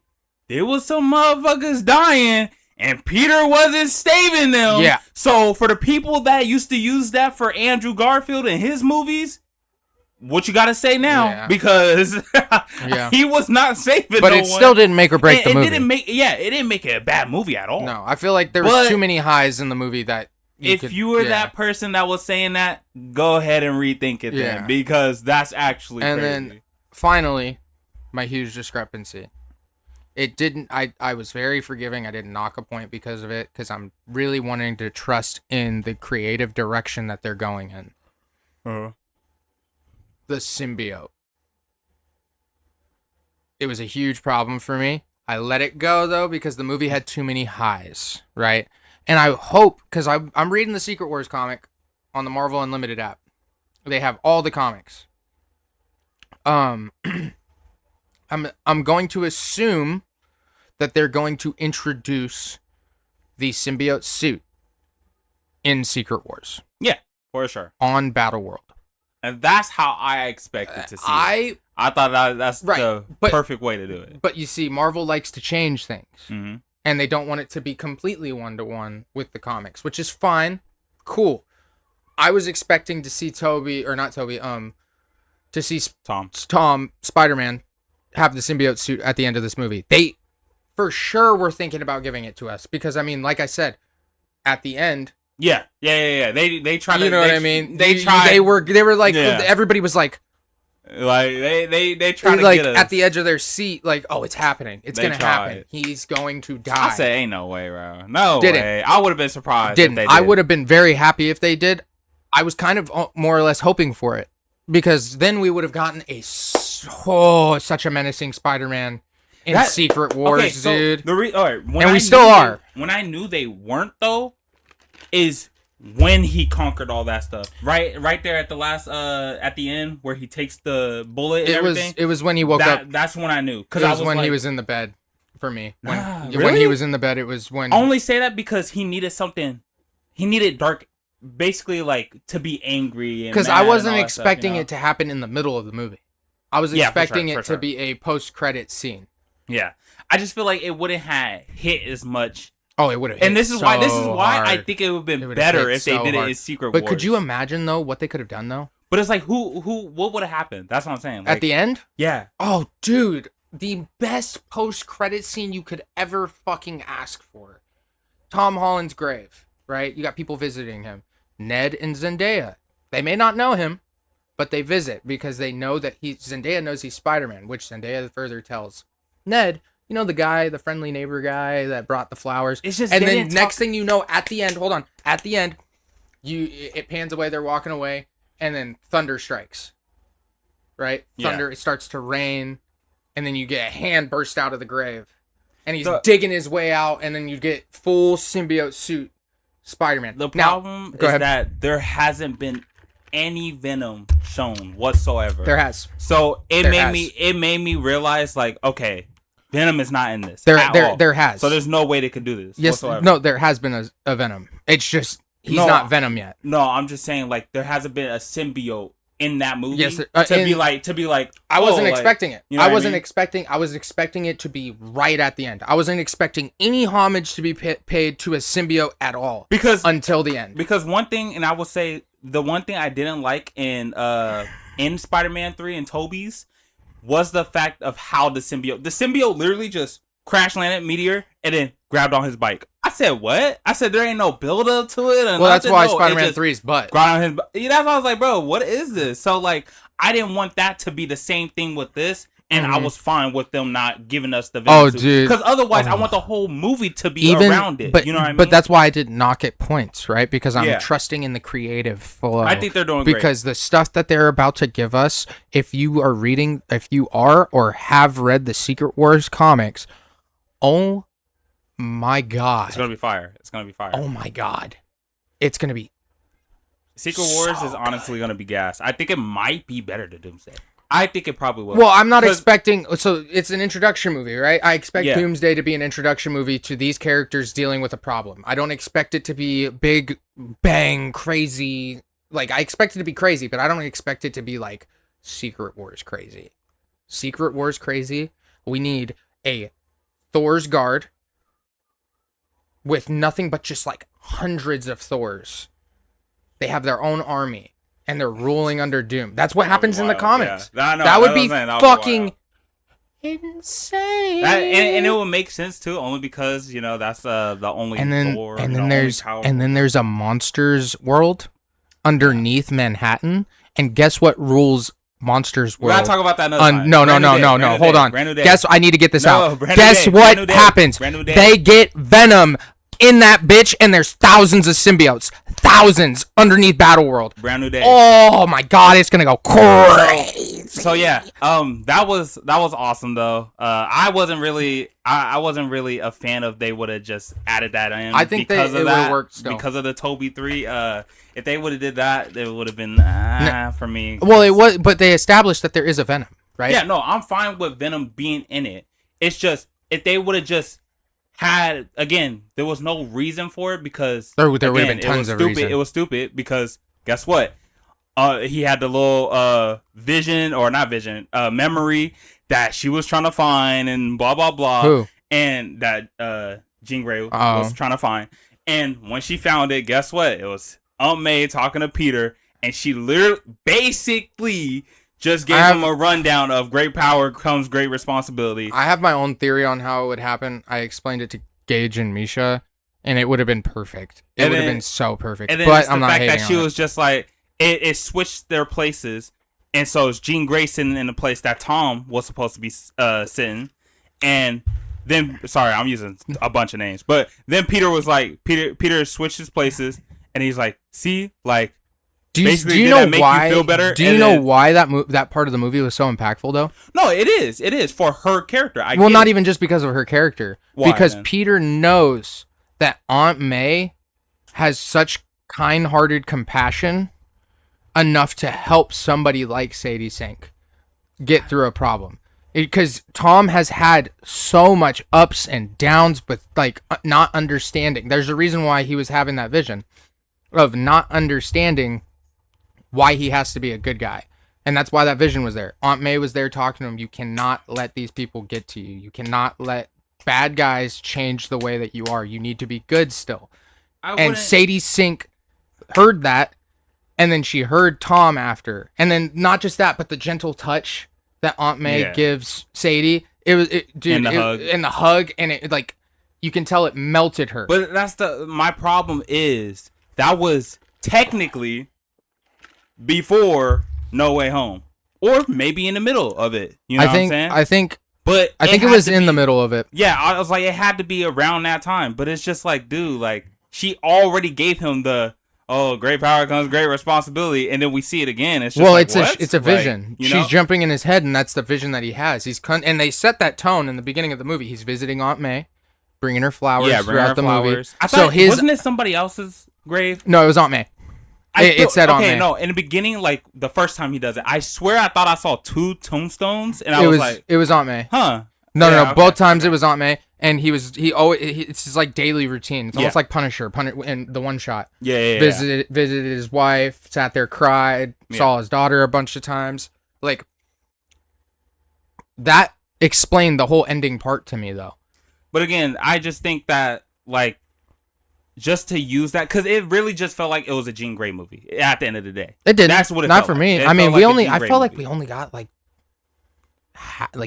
there was some motherfuckers dying and Peter wasn't saving them. Yeah. So for the people that used to use that for Andrew Garfield in his movies, what you got to say now? Yeah. Because he was not saving but no it one. still didn't make or break the movie. It didn't make it a bad movie at all. No, I feel like there was too many highs in the movie that if you were that person that was saying that, go ahead and rethink it then, because that's actually and crazy. then finally, my huge discrepancy. It didn't. I was very forgiving. I didn't knock a point because of it, because I'm really wanting to trust in the creative direction that they're going in. The symbiote. It was a huge problem for me. I let it go though because the movie had too many highs, right? And I hope, because I'm reading the Secret Wars comic on the Marvel Unlimited app. They have all the comics. I'm going to assume that they're going to introduce the symbiote suit in Secret Wars. Yeah, for sure. On Battleworld. And that's how I expected to see it. I thought that's the perfect way to do it. But you see, Marvel likes to change things. Mm-hmm. And they don't want it to be completely one-to-one with the comics, which is fine. Cool. I was expecting to see to see Tom, Spider-Man, have the symbiote suit at the end of this movie. They, for sure, were thinking about giving it to us. Because, I mean, like I said, at the end... Yeah. They tried to... You know what I mean? They tried... They were like... Yeah. Everybody was like... Like, they tried to like, get us. at the edge of their seat, like, oh, it's happening. It's going to happen. He's going to die. I said, ain't no way, bro. No way. I would have been surprised if they did. I would have been very happy if they did. I was kind of more or less hoping for it. Because then we would have gotten such a menacing Spider-Man in Secret Wars, dude. All right, and we still are. When I knew they weren't, though, is... when he conquered all that stuff, right there at the last, at the end where he takes the bullet and everything. It was when he woke up. That's when I knew. Because it was when he was in the bed. For me, really? When he was in the bed, it was when. I only say that because he needed something. He needed dark, basically like to be angry. Because I wasn't expecting it to happen in the middle of the movie. I was expecting it to be a post-credit scene. Yeah, I just feel like it wouldn't have hit as much. Oh, it would have. And this is why I think it would have been better if they did it in Secret Wars. But could you imagine though what they could have done though? But it's like what would have happened? That's what I'm saying. Like, at the end? Yeah. Oh, dude, the best post-credit scene you could ever fucking ask for. Tom Holland's grave, right? You got people visiting him. Ned and Zendaya. They may not know him, but they visit because they know that Zendaya knows he's Spider-Man, which Zendaya further tells Ned. You know, the guy, the friendly neighbor guy that brought the flowers. It's just, and then next thing you know, at the end, it pans away, they're walking away, and then thunder strikes. Right? Thunder, it starts to rain, and then you get a hand burst out of the grave. And he's digging his way out, and then you get full symbiote suit Spider-Man. The Now, problem go is ahead. that there hasn't been any Venom shown whatsoever. There has. So it There made has. me realize like, okay, Venom is not in this. There at all. has. So there's no way they could do this. Yes, whatsoever. no, there has been a Venom. It's just he's No, not Venom yet. No, I'm just saying like there hasn't been a symbiote in that movie. Yes, to be like. I wasn't like, expecting it. you know I what wasn't mean? expecting. I was expecting it to be right at the end. I wasn't expecting any homage to be paid to a symbiote at all until the end. Because one thing, and I will say the one thing I didn't like in Spider-Man 3 and Tobey's was the fact of how the symbiote literally just crash landed meteor and then grabbed on his bike. I said, what? I said, there ain't no build up to it. Well, that's why Spider-Man 3's butt. Grabbed on his yeah, that's why I was like, bro, what is this? So, like, I didn't want that to be the same thing with this. And I was fine with them not giving us the Venom suit. Dude. Because otherwise, I want the whole movie to be around it. But, you know what I mean? But that's why I didn't knock it points, right? Because I'm trusting in the creative flow. I think they're doing great. Because the stuff that they're about to give us, if you are or have read the Secret Wars comics, oh my God. It's going to be fire. It's going to be fire. Oh my God. It's going to be Secret Wars is honestly going to be gas. I think it might be better than Doomsday. I think it probably will. Well, I'm not expecting... So, it's an introduction movie, right? I expect Yeah. Doomsday to be an introduction movie to these characters dealing with a problem. I don't expect it to be big, bang, crazy... Like, I expect it to be crazy, but I don't expect it to be, like, Secret Wars crazy. Secret Wars crazy, we need a Thor's guard with nothing but just, like, hundreds of Thors. They have their own army. And they're ruling under Doom. That's what happens in the comics. Yeah. That would be fucking insane. And it will make sense too, only because you know that's the only Thor. And then there's a monsters world underneath Manhattan. And guess what rules monsters world? We're not talking about that another time. No. Hold on. Guess I need to get this out. Guess what happens? They get Venom in that bitch, and there's thousands of symbiotes. Thousands underneath Battle World. Brand New Day. Oh my God, it's gonna go crazy. So yeah, that was awesome though. I wasn't really a fan of they would have just added that in. I think it would have worked still. Because of the Toby 3. If they would have did that, it would have been for me. Well, it was, but they established that there is a Venom, right? Yeah, no, I'm fine with Venom being in it. It's just if they would have just had, again, there was no reason for it because there would have been tons of reason. It was stupid because guess what? He had the little memory that she was trying to find and blah blah blah. Who? And that Jean Grey was trying to find. And when she found it, guess what? It was Aunt May talking to Peter, and she literally basically just gave him a rundown of great power comes great responsibility. I have my own theory on how it would happen. I explained it to Gage and Misha, and it would have been perfect. It would have been so perfect. And then but I'm not hating hating that she on was just like it switched their places, and so it's Jean Grey sitting in the place that Tom was supposed to be sitting, and then I'm using a bunch of names, but then Peter was like Peter switched his places, and he's like, see, like. Do you know why? Do you know why that part of the movie was so impactful, though? No, it is. It is for her character. Not even just because of her character. Why, because then? Peter knows that Aunt May has such kind-hearted compassion enough to help somebody like Sadie Sink get through a problem. Because Tom has had so much ups and downs with like not understanding. There's a reason why he was having that vision of not understanding why he has to be a good guy. And that's why that vision was there. Aunt May was there talking to him. You cannot let these people get to you. You cannot let bad guys change the way that you are. You need to be good still. And Sadie Sink heard that, and then she heard Tom after. And then not just that, but the gentle touch that Aunt May gives Sadie. And the hug, and it like you can tell it melted her. But that's my problem is that was technically before No Way Home, or maybe in the middle of it. You know what I'm saying? I think it was in the middle of it. Yeah, I was like, it had to be around that time. But it's just like, dude, like she already gave him the great power comes great responsibility, and then we see it again. It's just it's a vision. Like, she's jumping in his head, and that's the vision that he has. And they set that tone in the beginning of the movie. He's visiting Aunt May, bringing her flowers Yeah, bringing her throughout the movie. flowers. I So thought, his wasn't it somebody else's grave? no, it was Aunt May. It said Aunt okay, May. no. In the beginning, like the first time he does it, I swear I thought I saw 2 tombstones, and I It was was like, it was Aunt May. huh? No, Yeah, no. okay. Both times it was Aunt May, and it's his like daily routine. It's almost Yeah. like Punisher in the one shot. Yeah. Visited his wife, sat there, cried, saw his daughter a bunch of times. Like that explained the whole ending part to me, though. But again, I just think that like just to use that because it really just felt like it was a Jean Grey movie at the end of the day. It didn't. That's what it not felt for like. me. It I mean, felt like a Jean I Grey felt like movie. we only got like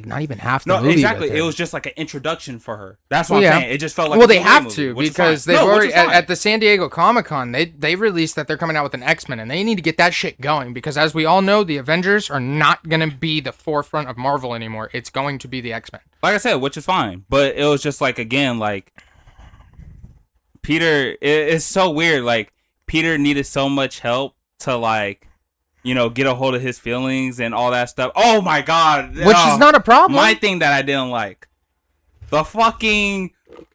not even half the No, movie. exactly. with It was just like an introduction for her. That's what I'm saying. It just felt like they a Jean Grey have movie, to which is because fine. they've No, which already is fine. at the San Diego Comic-Con they released that they're coming out with an X-Men, and they need to get that shit going because as we all know, the Avengers are not going to be the forefront of Marvel anymore. It's going to be the X-Men. Like I said, which is fine, but it was just like again, like Peter. It's so weird. Like Peter needed so much help to like, you know, get a hold of his feelings and all that stuff. Oh my god, Which is not a problem. My thing that I didn't like, the fucking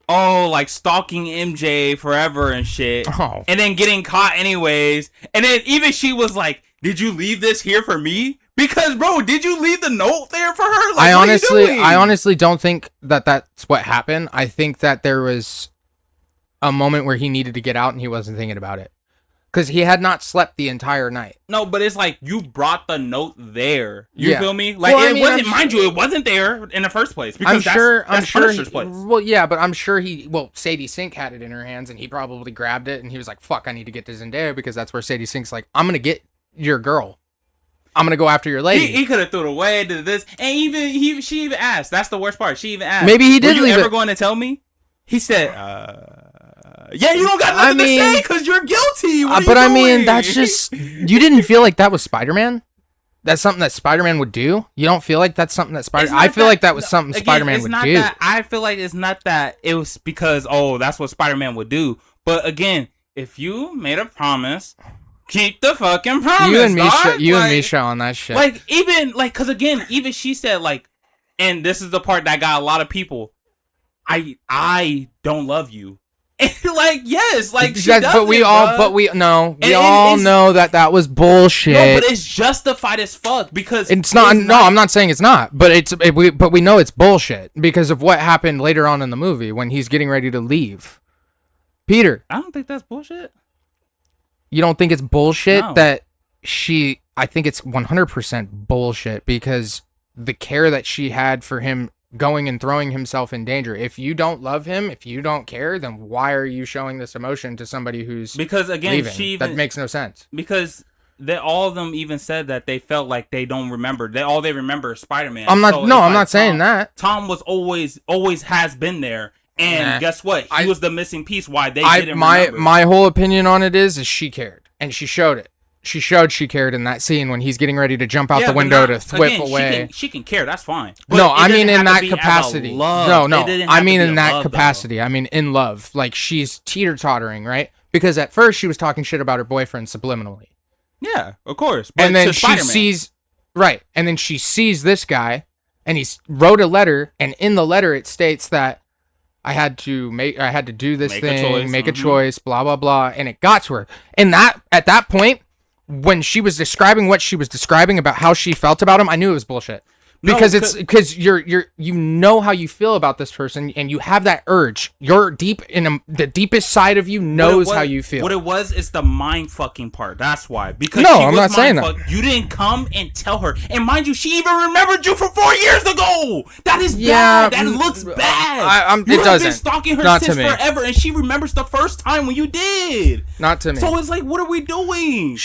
like stalking MJ forever and shit, and then getting caught anyways, and then even she was like, "Did you leave this here for me?" Because, bro, did you leave the note there for her? Like, I honestly don't think that that's what happened. I think that there was a moment where he needed to get out and he wasn't thinking about it. Because he had not slept the entire night. No, but it's like you brought the note there. You Yeah. feel me? Like Well, I mean, wasn't, mind you, it wasn't there in the first place. Because I'm sure. Punisher's place. Well, yeah, but I'm sure Sadie Sink had it in her hands, and he probably grabbed it, and he was like, "Fuck, I need to get to Zendaya," because that's where Sadie Sink's like, "I'm gonna get your girl. I'm gonna go after your lady." He could have threw it away, did this, and she even asked. That's the worst part. She even asked. Maybe he did Were leave you ever it. going to tell me? He said, "Yeah, you don't got nothing to say because you're guilty." What are but you I mean, doing? that's just you didn't feel like that was Spider-Man. That's something that Spider-Man would do. You don't feel like that's something that I feel like that was something Spider-Man would do. I feel like it's not that it was because that's what Spider-Man would do. But again, if you made a promise, keep the fucking promise. You and Misha on that shit. Like even because again, even she said like, and this is the part that got a lot of people. I don't love you. And like yes, like she does but we all know that was bullshit. No, but it's justified as fuck because it's not. No, I'm not saying it's not, but we know it's bullshit because of what happened later on in the movie when he's getting ready to leave. Peter, I don't think that's bullshit. You don't think it's bullshit No. that she? I think it's 100% bullshit because the care that she had for him going and throwing himself in danger. If you don't love him, if you don't care, then why are you showing this emotion to somebody who's because again leaving? That makes no sense. Because all of them even said that they felt like they don't remember. All they remember is Spider-Man. I'm not saying that. Tom was always has been there, and guess what? He was the missing piece. Why they didn't remember. My whole opinion on it is she cared, and she showed it. She showed she cared in that scene when he's getting ready to jump out the window to whip away. She can care. That's fine. No, I mean in that capacity. No, I mean in that love, capacity. I mean in love. Like she's teeter-tottering, right? Because at first she was talking shit about her boyfriend subliminally. Yeah, of course. But and then she sees and then she sees this guy, and he's wrote a letter, and in the letter it states that I had to do this thing, make a choice, blah blah blah, and it got to her. And that at that point, when she was describing what she was describing about how she felt about him, I knew it was bullshit. Because you know how you feel about this person, and you have that urge. You're deep in the deepest side of you knows how you feel. What it was is the mind fucking part. That's why. Because no, I'm not saying that. You didn't come and tell her, and mind you, she even remembered you from 4 years ago. That is bad. That looks bad. It doesn't. Been stalking her not since to me. forever, and she remembers the first time when you did. Not to me. So it's like, what are we doing?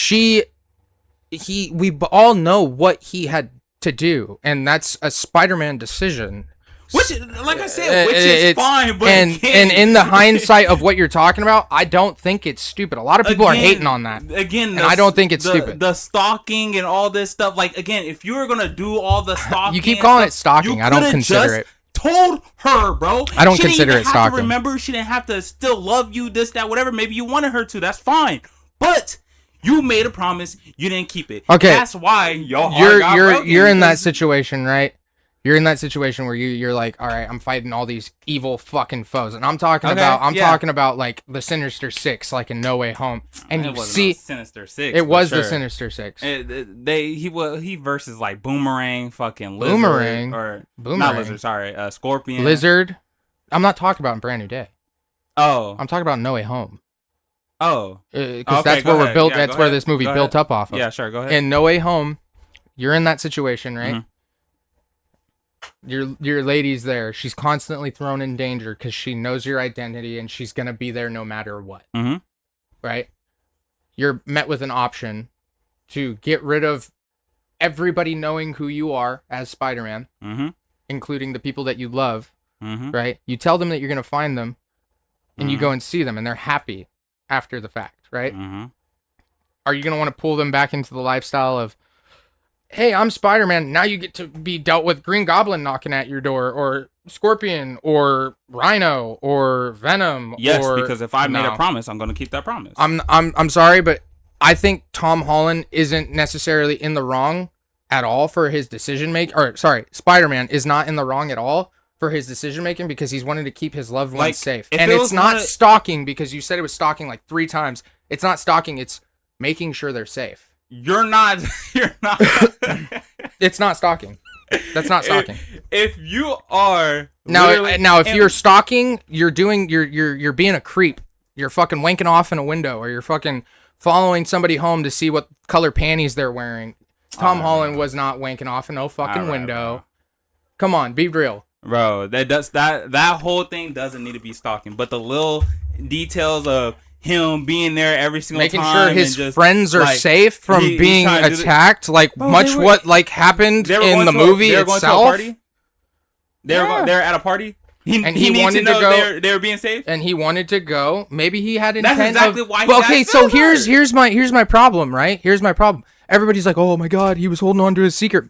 We all know what he had to do, and that's a Spider-Man decision. Which, like I said, is fine, but and in the hindsight of what you're talking about, I don't think it's stupid. A lot of people are hating on that. Again, and I don't think it's stupid. The stalking and all this stuff, like again, if you were gonna do all the stalking, you keep calling it stalking. I don't consider it. Told her, bro. I don't consider it stalking. She didn't have to remember. She didn't have to still love you. This, that, whatever. Maybe you wanted her to. That's fine, but. You made a promise, you didn't keep it. Okay, that's why you're in that situation, right? You're in that situation where you're like, all right, I'm fighting all these evil fucking foes, and I'm talking Okay, about like the Sinister Six, like in No Way Home, and It you wasn't see, no Sinister Six. it but was the sure. Sinister Six. He versus like Boomerang, fucking Lizard, Boomerang? or not Boomerang. Lizard, sorry, Scorpion, Lizard. I'm not talking about in Brand New Day. Oh, I'm talking about No Way Home. oh, Because Okay, that's go where we're ahead. built. Yeah, That's go where ahead. this movie Go built ahead. up off of. yeah, sure, go ahead. In No Way Home, you're in that situation, right? Mhm. Your lady's there. She's constantly thrown in danger because she knows your identity and she's gonna be there no matter what. Mm-hmm. Right? You're met with an option to get rid of everybody knowing who you are as Spider-Man, Mm-hmm. including the people that you love. Mm-hmm. Right? You tell them that you're gonna find them, and you Mhm. go and see them, and they're happy after the fact. Right? Mm-hmm. Are you gonna want to pull them back into the lifestyle of, hey, I'm Spider-Man. Now you get to be dealt with Green Goblin knocking at your door, or Scorpion, or Rhino, or Venom? Yes, or... because if I made No. a promise, I'm gonna keep that promise. I'm sorry, but I think Tom Holland isn't necessarily in the wrong at all for his decision making. Or sorry, Spider-Man is not in the wrong at all for his decision making because he's wanting to keep his loved ones Like, safe. if And it it's was not one of- stalking because you said it was stalking like 3 times. It's not stalking. It's making sure they're safe. You're not. You're not. It's not stalking. That's not stalking. If you are Now, if and- you're stalking, you're being a creep. You're fucking wanking off in a window, or you're fucking following somebody home to see what color panties they're wearing. Tom Holland was not wanking off in no fucking Alright, window. Come on, be real. bro, that whole thing doesn't need to be stalking, but the little details of him being there every single Making time, sure his and just, friends are like, safe from he's being trying to do the- attacked, like Bro, much they were- what like happened they were in going the to a- movie they were going to a itself. party. They were Yeah. they were at a party. And He he needed wanted to to know go- they were being safe. And he wanted to go. Maybe he had That's intent exactly of. why he Well, got okay, so silver. here's my problem, right? Here's my problem. Everybody's like, "Oh my god, he was holding on to his secret."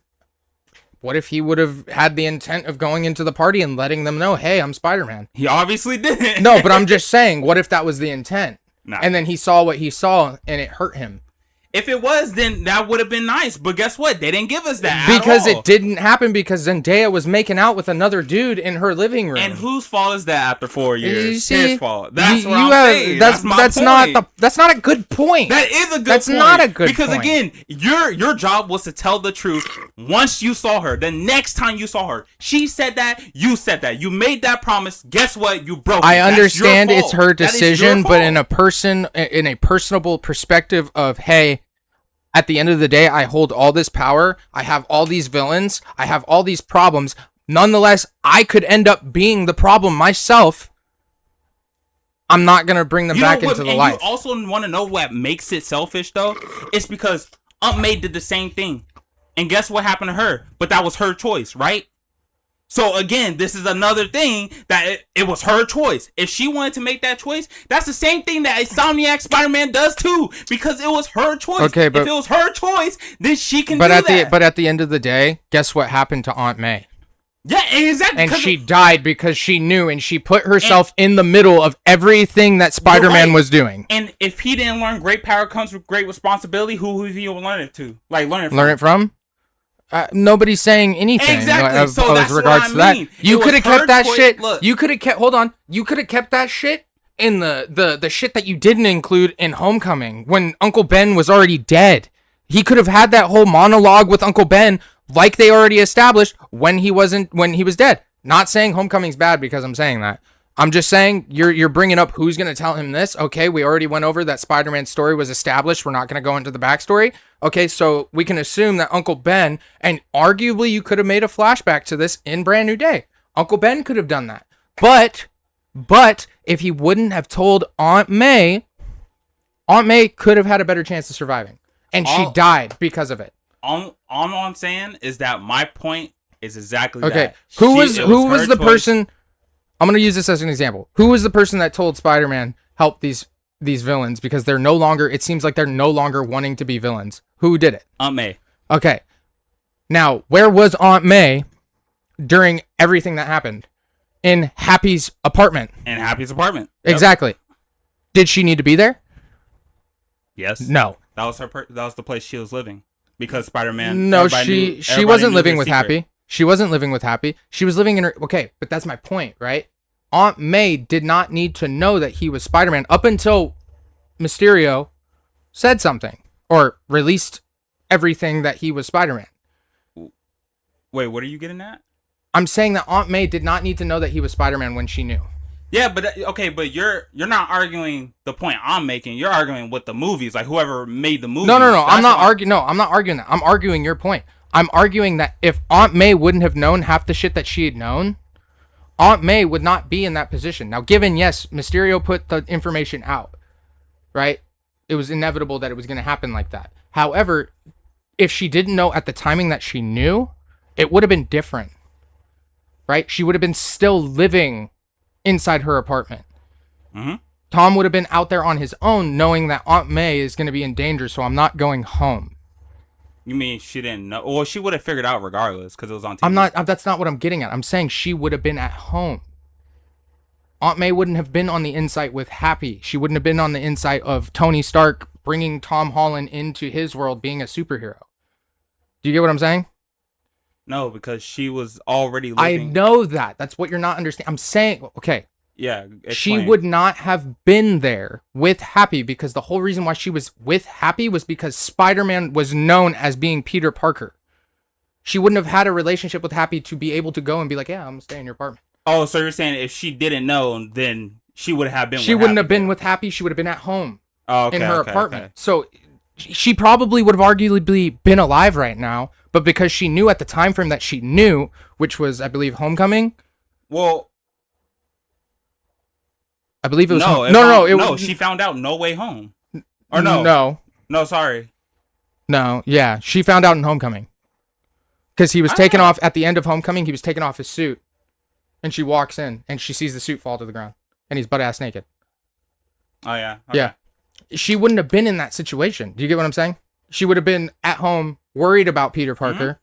What if he would have had the intent of going into the party and letting them know, "Hey, I'm Spider-Man"? He obviously didn't. No, but I'm just saying, what if that was the intent? Nah. And then he saw what he saw and it hurt him. If it was, then that would have been nice. But guess what? They didn't give us that Because at all. it didn't happen because Zendaya was making out with another dude in her living room. And whose fault is that after 4 years? You see, His fault. That's you- what you I'm have- saying. That's my that's point. not a good point. That is a good That's point. not a good because point. again, your job was to tell the truth. Once you saw her, the next time you saw her, she said that, you said that. You made that promise. Guess what? You broke it. I That's understand your it's fault. her That is your decision, but fault. in a personable perspective of, hey, at the end of the day, I hold all this power. I have all these villains. I have all these problems. Nonetheless, I could end up being the problem myself. I'm not going to bring them You know back what- into the and life. You also want to know what makes it selfish, though? It's because Aunt May did the same thing. And guess what happened to her? But that was her choice, right? So again, this is another thing that it was her choice. If she wanted to make that choice, that's the same thing that Insomniac Spider-Man does too, because it was her choice. Okay, but- if it was her choice, then she can But do that. but at the end of the day, guess what happened to Aunt May? yeah, exactly. And 'cause she died because she knew, and she put herself in the middle of everything that Spider-Man right. was doing. and if he didn't learn great power comes with great responsibility, who would he learn it to? Like learn it from? Learn it from? Nobody's saying anything Exactly. of, So of that's what regards I to that. mean. You It could have was her kept that choice. shit. Look. You could have kept. Hold on. You could have kept that shit in the shit that you didn't include in Homecoming when Uncle Ben was already dead. He could have had that whole monologue with Uncle Ben like they already established when he was dead. Not saying Homecoming's bad because I'm saying that. I'm just saying you're bringing up who's going to tell him this. Okay, we already went over that Spider-Man story was established. We're not going to go into the backstory. Okay, so we can assume that Uncle Ben, and arguably you could have made a flashback to this in Brand New Day. Uncle Ben could have done that. But if he wouldn't have told Aunt May could have had a better chance of surviving. And she died because of it. All I'm saying is that my point is exactly Okay, that. who was her the choice. person? I'm gonna use this as an example. Who was the person that told Spider-Man help these villains because they're no longer? It seems like they're no longer wanting to be villains. Who did it? Aunt May. Okay. Now, where was Aunt May during everything that happened? In Happy's apartment. In Happy's apartment. Yep. Exactly. Did she need to be there? Yes. No. That was her. That was the place she was living because Spider-Man. No, everybody she knew wasn't their living with secret. Happy. She wasn't living with Happy. She was living in her... Okay, but that's my point, right? Aunt May did not need to know that he was Spider-Man up until Mysterio said something or released everything that he was Spider-Man. Wait, what are you getting at? I'm saying that Aunt May did not need to know that he was Spider-Man when she knew. Yeah, but okay, but you're not arguing the point I'm making. You're arguing with the movies, like whoever made the movie. No. I'm not arguing. No, I'm not arguing that. I'm arguing your point. I'm arguing that if Aunt May wouldn't have known half the shit that she had known, Aunt May would not be in that position. Now, given, yes, Mysterio put the information out, right? It was inevitable that it was going to happen like that. However, if she didn't know at the timing that she knew, it would have been different, right? She would have been still living inside her apartment. Mm-hmm. Tom would have been out there on his own knowing that Aunt May is going to be in danger, so I'm not going home. You mean she didn't know? Well, she would have figured out regardless because it was on TV. That's not what I'm getting at. I'm saying she would have been at home. Aunt May wouldn't have been on the insight with Happy. She wouldn't have been on the insight of Tony Stark bringing Tom Holland into his world being a superhero. Do you get what I'm saying? No, because she was already I living. know that. That's what you're not understanding. I'm saying, okay. Yeah. She explain. would not have been there with Happy because the whole reason why she was with Happy was because Spider-Man was known as being Peter Parker. She wouldn't have had a relationship with Happy to be able to go and be like, yeah, I'm gonna stay in your apartment. Oh, so you're saying if she didn't know, then she would have been. She wouldn't have been with Happy. She would have been at home in her apartment. Okay. So she probably would have arguably been alive right now, but because she knew at the time frame that she knew, which was, I believe, Homecoming. Well, I believe it was. No, she found out No Way Home. Or no, sorry. No, yeah, she found out in Homecoming. Because he was taken off at the end of Homecoming. He was taking off his suit, and she walks in and she sees the suit fall to the ground, and he's butt ass naked. Oh yeah. Okay. Yeah, she wouldn't have been in that situation. Do you get what I'm saying? She would have been at home, worried about Peter Parker.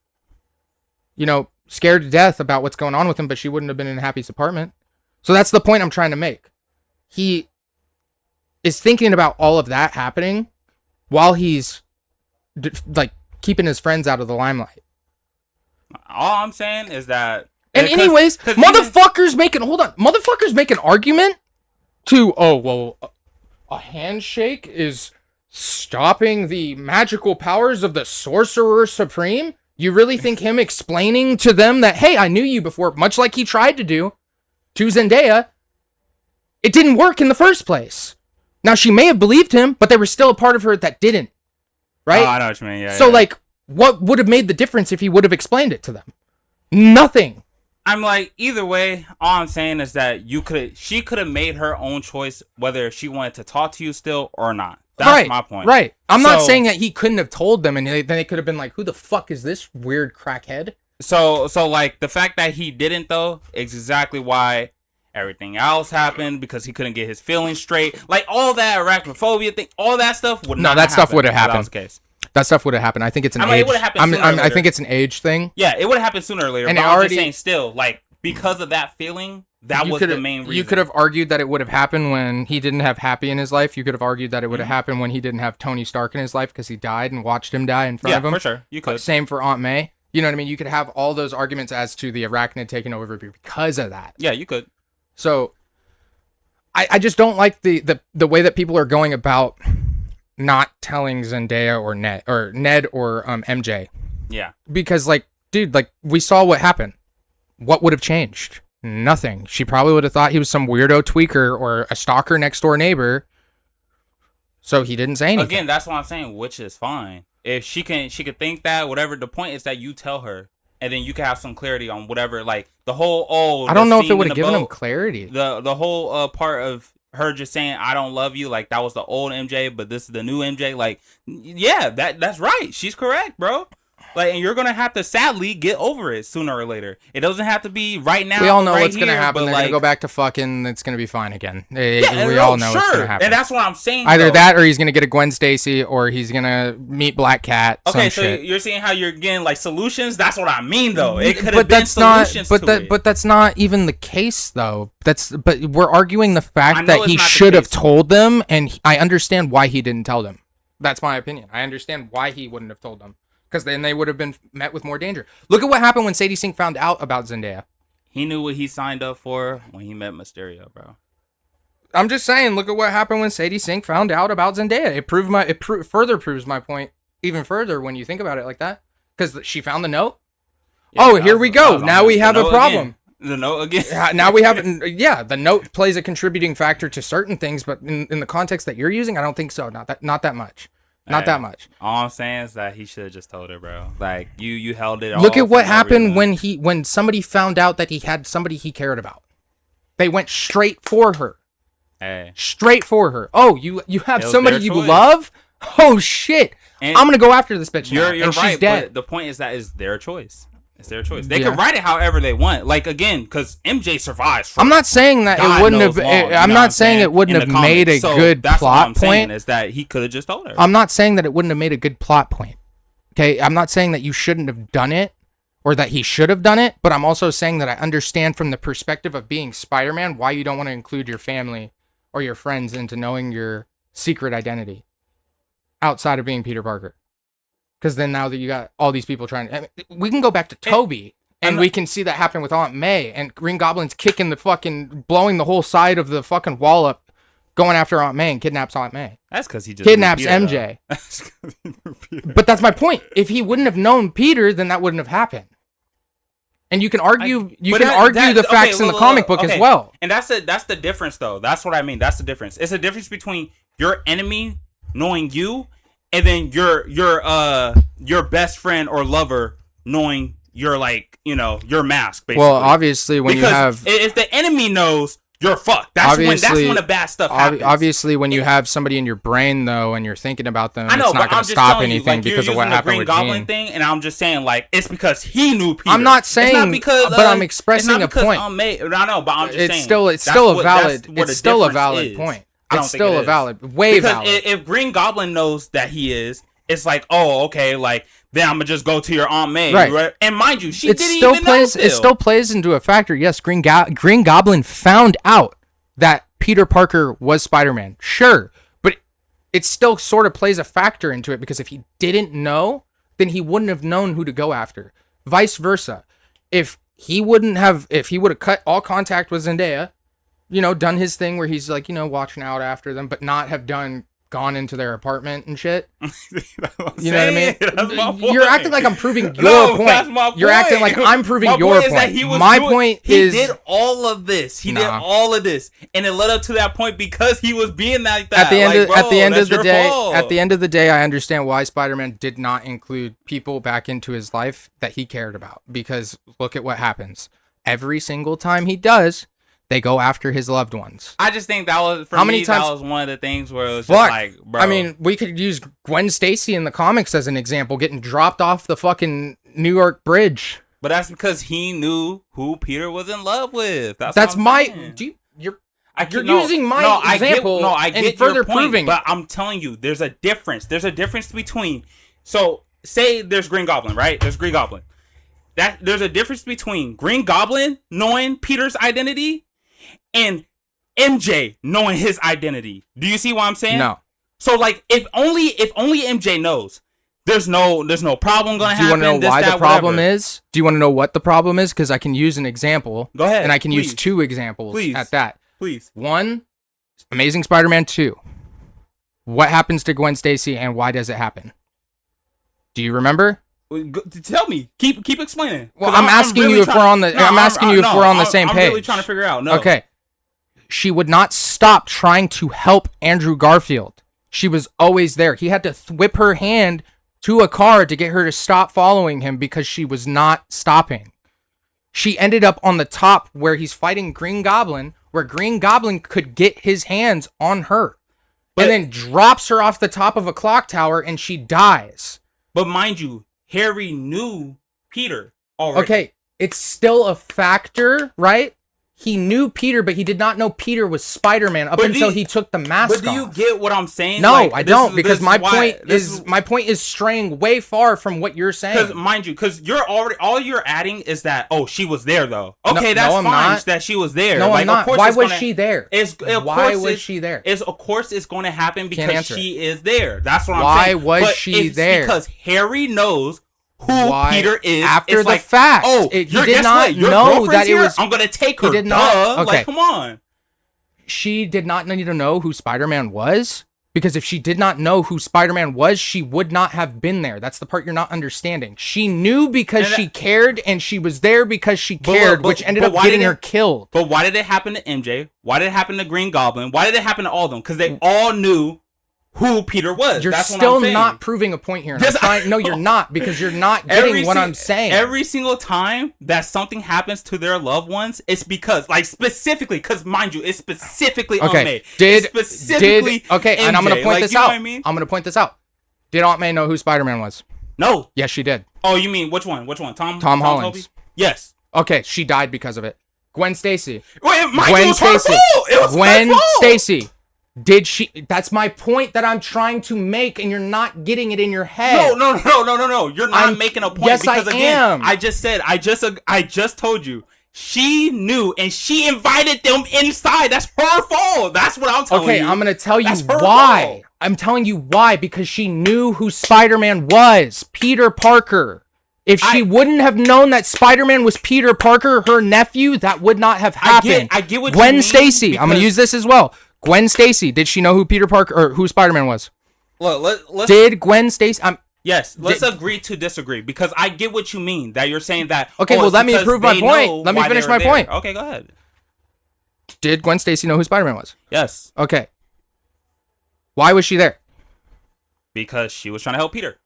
Mm-hmm. Scared to death about what's going on with him, but she wouldn't have been in Happy's apartment. So that's the point I'm trying to make. He is thinking about all of that happening while he's keeping his friends out of the limelight. All I'm saying is that. And anyways, motherfuckers make an argument to, a handshake is stopping the magical powers of the Sorcerer Supreme? You really think him explaining to them that, hey, I knew you before, much like he tried to do to Zendaya, it didn't work in the first place. Now, she may have believed him, but there was still a part of her that didn't. Right? Oh, I know what you mean. Yeah. So, what would have made the difference if he would have explained it to them? Nothing. I'm like, either way, all I'm saying is that she could have made her own choice whether she wanted to talk to you still or not. That's my point. Right. I'm not saying that he couldn't have told them and then they could have been like, who the fuck is this weird crackhead? So the fact that he didn't, though, is exactly why everything else happened, because he couldn't get his feelings straight. Like, all that arachnophobia thing, all that stuff would not that stuff would have happened. That was the case. That stuff would have happened. I think it's an age. It would have happened sooner or later. I think it's an age thing. Yeah, it would have happened sooner or later. And but I'm just saying, still, because of that feeling, that was the main reason. You could have argued that it would have happened when he didn't have Happy in his life. You could have argued that it would have happened when he didn't have Tony Stark in his life because he died and watched him die in front of him. Yeah, for sure. You could. Same for Aunt May. You know what I mean? You could have all those arguments as to the arachnid taking over because of that. Yeah, you could. So I just don't like the way that people are going about not telling Zendaya or Ned or MJ. Yeah. Because dude, we saw what happened. What would have changed? Nothing. She probably would have thought he was some weirdo tweaker or a stalker next door neighbor. So he didn't say anything. Again, that's what I'm saying, which is fine. If she could think that, whatever. The point is that you tell her, and then you can have some clarity on whatever. Like the whole I don't know if it would have given him clarity. The whole part of her just saying I don't love you, like that was the old MJ, but this is the new MJ. Like, yeah, that's right. She's correct, bro. And you're gonna have to sadly get over it sooner or later. It doesn't have to be right now. We all know what's gonna happen. They're gonna go back to fucking. It's gonna be fine again. We all know what's gonna happen. And that's what I'm saying. Either that, or he's gonna get a Gwen Stacy, or he's gonna meet Black Cat. Okay, so you're seeing how you're getting solutions. That's what I mean, though. It could have been solutions. But that's not even the case, though. But we're arguing the fact that he should have told them, and I understand why he didn't tell them. That's my opinion. I understand why he wouldn't have told them. because then they would have been met with more danger. Look at what happened when Sadie Sink found out about Zendaya. He knew what he signed up for when he met Mysterio, bro. I'm just saying, look at what happened when Sadie Sink found out about Zendaya. It further proves my point even further when you think about it like that. Because she found the note. Yeah, here we go. Now we have a problem. The note again. Now we have, the note plays a contributing factor to certain things, but in the context that you're using, I don't think so. Not that much. Not that much. All I'm saying is that he should have just told her, bro. Like you held it. Look all at what for no happened reason. when somebody found out that he had somebody he cared about. They went straight for her. Hey. Straight for her. Oh, you have It was somebody their you choice. love? Oh shit! And I'm gonna go after this bitch. You're and right, she's dead. but the point is that it's their choice. It's their choice. They Yeah. can write it however they want. Like again, because MJ survives. I'm not saying that God it wouldn't knows have. long, you I'm know not what I'm saying it wouldn't in have the made a comics. So good that's what plot I'm saying point. is that he could have just told her. I'm not saying that it wouldn't have made a good plot point. Okay, I'm not saying that you shouldn't have done it or that he should have done it, but I'm also saying that I understand from the perspective of being Spider-Man why you don't want to include your family or your friends into knowing your secret identity outside of being Peter Parker. Because then now that you got all these people trying to... we can go back to Toby, and we can see that happen with Aunt May, and Green Goblin's kicking the fucking... blowing the whole side of the fucking wall up, going after Aunt May, and kidnaps Aunt May. That's because he just Kidnaps knew Peter, MJ. though. That's 'cause he knew Peter. But that's my point. If he wouldn't have known Peter, then that wouldn't have happened. And you can argue the facts in the comic book as well. And that's the difference though. That's what I mean. That's the difference. It's a difference between your enemy knowing you and then your best friend or lover knowing your your mask basically. Well, obviously when because you have if the enemy knows, you're fucked. That's when the bad stuff happens. Obviously, when you have somebody in your brain, though, and you're thinking about them, I know, it's not but going I'm to just stop telling you, anything like, because you're of what using the happened Green with Goblin Jean. thing, and I'm just saying, like, it's because he knew Peter. I'm not saying, it's not because, but I'm expressing a point. I know, but I'm just saying. It's still a valid point. It's still a valid, way because valid. If Green Goblin knows that he is, it's like, oh, okay, like, then I'm gonna just go to your Aunt May, right? And mind you, she didn't even know. It still plays into a factor. Yes, Green Goblin found out that Peter Parker was Spider-Man. Sure, but it still sort of plays a factor into it because if he didn't know, then he wouldn't have known who to go after. Vice versa. If he would have cut all contact with Zendaya, done his thing where he's like, watching out after them, but not have gone into their apartment and shit. You know what I mean? That's my point. You're acting like I'm proving your point. That's my point. You're acting like I'm proving my your point. Is that he was he did all of this. He did all of this, and it led up to that point because he was being like that. At the end of the day, I understand why Spider-Man did not include people back into his life that he cared about. Because look at what happens every single time he does. They go after his loved ones. I just think that was that was one of the things where it was just like, bro. I mean, we could use Gwen Stacy in the comics as an example, getting dropped off the fucking New York Bridge. But that's because he knew who Peter was in love with. You're using my example and further proving. But I'm telling you, there's a difference. There's a difference between. So say there's Green Goblin, right? There's Green Goblin. There's a difference between Green Goblin knowing Peter's identity and MJ knowing his identity. Do you see what I'm saying? No. So like, if only MJ knows, there's no problem gonna happen. Do you want to know why the problem is? Do you want to know what the problem is? Because I can use an example. Go ahead. And I can use two examples at that. Please. One, Amazing Spider-Man 2. What happens to Gwen Stacy and why does it happen? Do you remember? Tell me. Keep explaining. Well, I'm asking you if we're on the. I'm asking you if we're on the same page. I'm really trying to figure out. No. Okay. She would not stop trying to help Andrew Garfield. She was always there. He had to whip her hand to a car to get her to stop following him because she was not stopping. She ended up on the top where he's fighting Green Goblin, where Green Goblin could get his hands on her. And then drops her off the top of a clock tower and she dies. But mind you, Harry knew Peter already. Okay, it's still a factor, right? He knew Peter, but he did not know Peter was Spider-Man up until he took the mask off. But do you get what I'm saying? No, like, I don't, because my point is straying way far from what you're saying. Because mind you, because you're already all you're adding is that she was there though. Okay, that's I'm fine not. that she was there. No, like, I'm not. Of course Why was she there? Why was she there? Of course it's going to happen because she is there. That's what I'm saying. Why was she there? Because Harry knows who Peter is after the fact. He did not know that it was. I'm gonna take her. He did not. Okay. Like, come on. She did not need to know who Spider-Man was, because if she did not know who Spider-Man was, she would not have been there. That's the part you're not understanding. She knew because she cared, and she was there because she cared, which ended up getting her killed. But why did it happen to MJ? Why did it happen to Green Goblin? Why did it happen to all of them? Because they all knew who Peter was. You're That's still what I'm saying. not proving a point here. No, you're not, because you're not getting what I'm saying. Every single time that something happens to their loved ones, it's because, like, specifically, because mind you, it's specifically Aunt May. Okay, MJ, and I'm gonna point this out. I mean? I'm gonna point this out. Did Aunt May know who Spider-Man was? No. Yes, she did. Oh, you mean which one? Which one? Tom Holland. Toby? Yes. Okay, she died because of it. Gwen Stacy. Wait, Gwen Stacy. Gwen Stacy. Did she? That's my point that I'm trying to make, and you're not getting it in your head. No. You're not making a point. Yes, because I again, am. I just told you. She knew, and she invited them inside. That's her fault. That's what I'm telling you. Okay, I'm gonna tell you why. Fault. I'm telling you why, because she knew who Spider-Man was, Peter Parker. If she wouldn't have known that Spider-Man was Peter Parker, her nephew, that would not have happened. I get what Gwen you mean. Stacy. I'm gonna use this as well. Gwen Stacy, did she know who Peter Parker or who Spider-Man was? Look, did Gwen Stacy? Yes, let's agree to disagree, because I get what you mean, that you're saying that. Okay, well, let me prove my point. Let me finish my point. Okay, go ahead. Did Gwen Stacy know who Spider-Man was? Yes. Okay. Why was she there? Because she was trying to help Peter.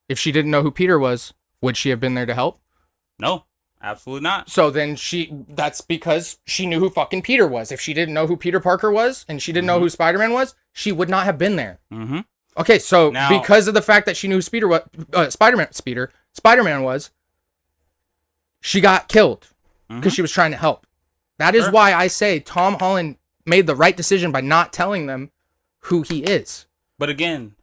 If she didn't know who Peter was, would she have been there to help? No. Absolutely not. So then that's because she knew who fucking Peter was. If she didn't know who Peter Parker was and she didn't know who Spider-Man was, she would not have been there. Mm-hmm. Okay, so because of the fact that she knew who Spider-Man was, she got killed because she was trying to help. That is why I say Tom Holland made the right decision by not telling them who he is. But again,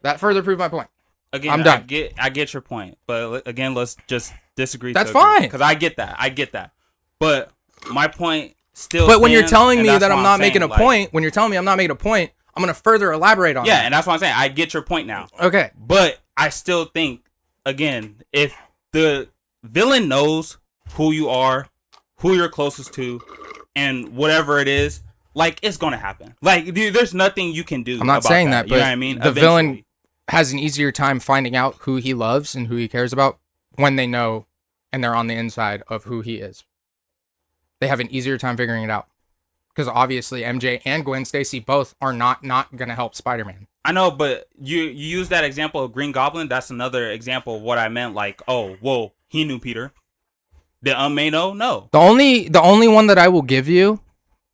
that further proved my point. Again, I'm done. I get your point, but again, let's just disagree. That's fine, because I get that. But my point still. But when you're telling me that I'm not making a point, when you're telling me I'm not making a point, I'm gonna further elaborate on. Yeah, that. and that's what I'm saying. I get your point now. Okay, but I still think, again, if the villain knows who you are, who you're closest to, and whatever it is, like, it's gonna happen. Like, dude, there's nothing you can do. I'm not saying that, but you know what I mean? The villain has an easier time finding out who he loves and who he cares about when they know and they're on the inside of who he is. They have an easier time figuring it out. Because obviously MJ and Gwen Stacy both are not going to help Spider-Man. I know, but you use that example of Green Goblin. That's another example of what I meant. Like, oh, whoa, he knew Peter. Did May know? No. The only one that I will give you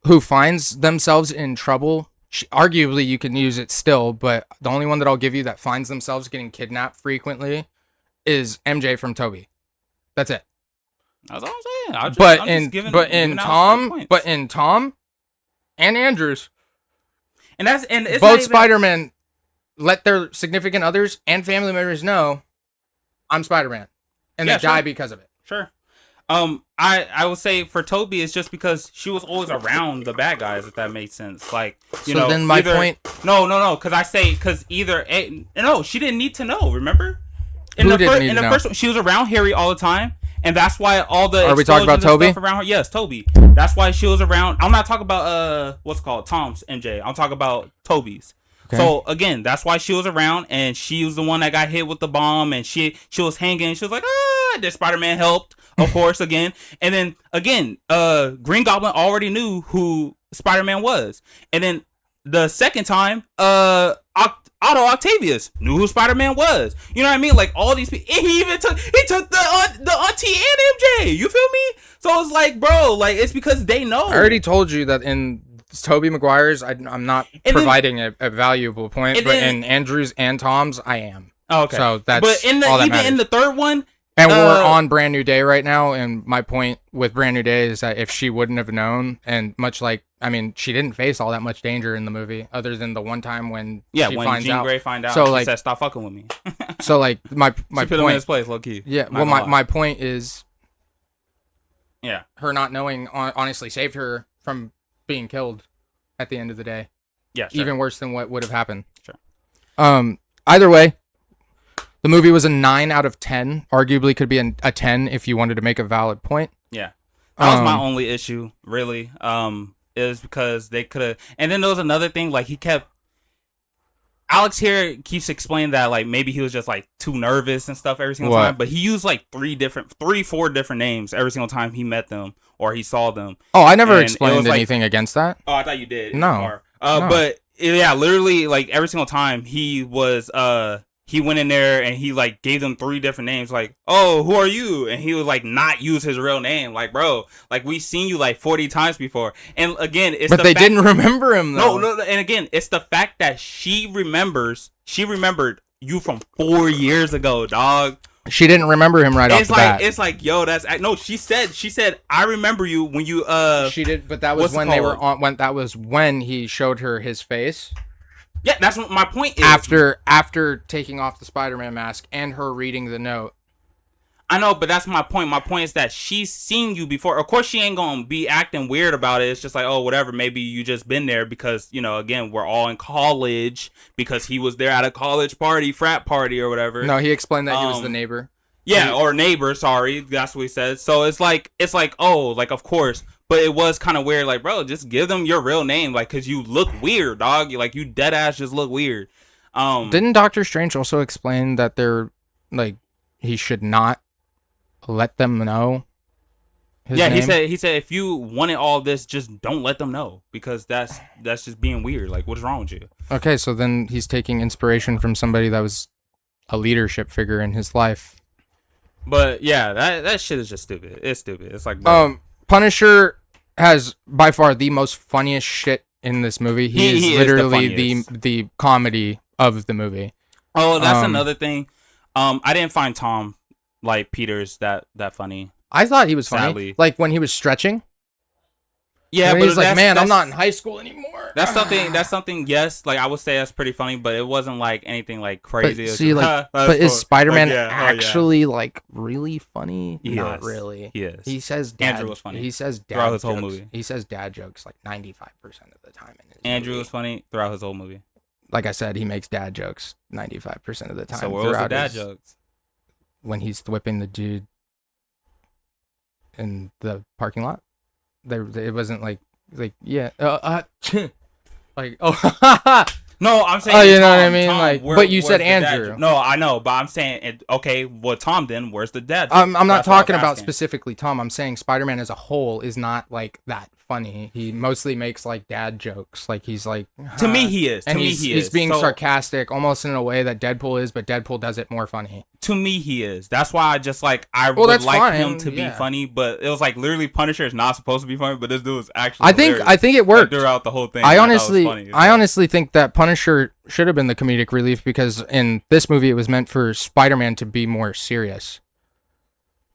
who finds themselves in trouble, arguably you can use it still, but the only one that I'll give you that finds themselves getting kidnapped frequently is MJ from Toby. That's it. That's all I'm saying. But in Tom and Andrews, and it's both Spider-Man let their significant others and family members know I'm Spider-Man, and they die because of it. Sure. I would say for Toby, it's just because she was always around the bad guys, if that makes sense. Like, you know, then my point. No, because she didn't need to know. Remember, in the first one, she was around Harry all the time, and that's why all the are we talking about Toby? Stuff around her. Yes, Toby. That's why she was around. I'm not talking about what's called Tom's MJ. I'm talking about Toby's. Okay. So again, that's why she was around, and she was the one that got hit with the bomb, and she was hanging. She was like, did Spider-Man helped? Of course, again. And then again, Green Goblin already knew who Spider-Man was. And then the second time, Otto Octavius knew who Spider-Man was. You know what I mean? Like, all these people. He took the auntie and MJ. You feel me? So it's like, bro, like, it's because they know. I already told you that in Tobey Maguire's, I'm not providing a valuable point, but in Andrews and Tom's, I am. Oh, okay. So that's but in the all that even matters. in the third one, And we're on Brand New Day right now, and my point with Brand New Day is that if she wouldn't have known, and much like, I mean, she didn't face all that much danger in the movie, other than the one time when she when finds Jean out. Grey find out, So, she like, said, "Stop fucking with me." So like my She put him in point. his place, low key. Yeah. Not Well, gonna lie. my point is, yeah, her not knowing honestly saved her from being killed at the end of the day. yeah, sure. Even worse than what would have happened. Sure. Either way, the movie was a 9 out of 10. Arguably could be a 10 if you wanted to make a valid point. Yeah. That was my only issue, really. Is because they could have, and then there was another thing, like Alex here keeps explaining that like maybe he was just like too nervous and stuff every single time, but he used like 4 different names every single time he met them or he saw them. Oh, I never And explained like, anything against that. Oh, I thought you did. No. No. But yeah, literally like every single time he went in there and he like gave them 3 different names, like, "Oh, who are you?" And he would like not use his real name, like, "Bro, like we've seen you like 40 times before." And again, it's but they didn't remember him though. No, and again, it's the fact that she remembered you from 4 years ago, dog. She didn't remember him right off the bat. It's like, yo, that's no. She said, "I remember you when you She did, but that was when they were on. That was when he showed her his face. Yeah, that's what my point is. After taking off the Spider-Man mask and her reading the note. I know, but that's my point. My point is that she's seen you before. Of course, she ain't gonna be acting weird about it. It's just like, oh, whatever. Maybe you just been there because, again, we're all in college because he was there at a college party, frat party or whatever. No, he explained that he was the neighbor. Yeah, or neighbor. Sorry, that's what he said. So it's like, oh, like of course. But it was kind of weird, like, bro, just give them your real name, like, because you look weird, dog. You dead ass just look weird. Didn't Doctor Strange also explain that they're, like, he should not let them know his name? he said if you wanted all this, just don't let them know, because that's just being weird. Like, what's wrong with you? Okay, so then he's taking inspiration from somebody that was a leadership figure in his life. But, yeah, that shit is just stupid. It's stupid. It's like, bro. Punisher has by far the most funniest shit in this movie. He is literally the comedy of the movie. Oh, that's another thing. I didn't find Tom like Peters that funny. I thought he was funny. Sadly. Like when he was stretching. Yeah, but he's like, man, I'm not in high school anymore. That's something. Yes, like I would say that's pretty funny, but it wasn't like anything like crazy. But see, like, but is Spider-Man actually like really funny? Not really. He is. He says Andrew was funny. He says dad throughout his jokes. whole movie. He says dad jokes like 95% of the time in his Andrew movie. was funny throughout his whole movie. Like I said, he makes dad jokes 95% of the time. So where was the dad jokes? When he's whipping the dude in the parking lot. It wasn't like yeah like no, I'm saying oh, you know what I Tom, mean, like, but you said Andrew. No, I know, but I'm saying okay, well, Tom, then where's the dad? I'm not talking about specifically Tom. I'm saying Spider-Man as a whole is not like that funny. He mostly makes like dad jokes. Like he's like to me he is. And to me he's being sarcastic, almost in a way that Deadpool is, but Deadpool does it more funny. To me he is. That's why I just like would like him to be funny, but it was like literally Punisher is not supposed to be funny, but this dude was actually I think it worked throughout the whole thing. I honestly think that Punisher should have been the comedic relief, because in this movie it was meant for Spider-Man to be more serious.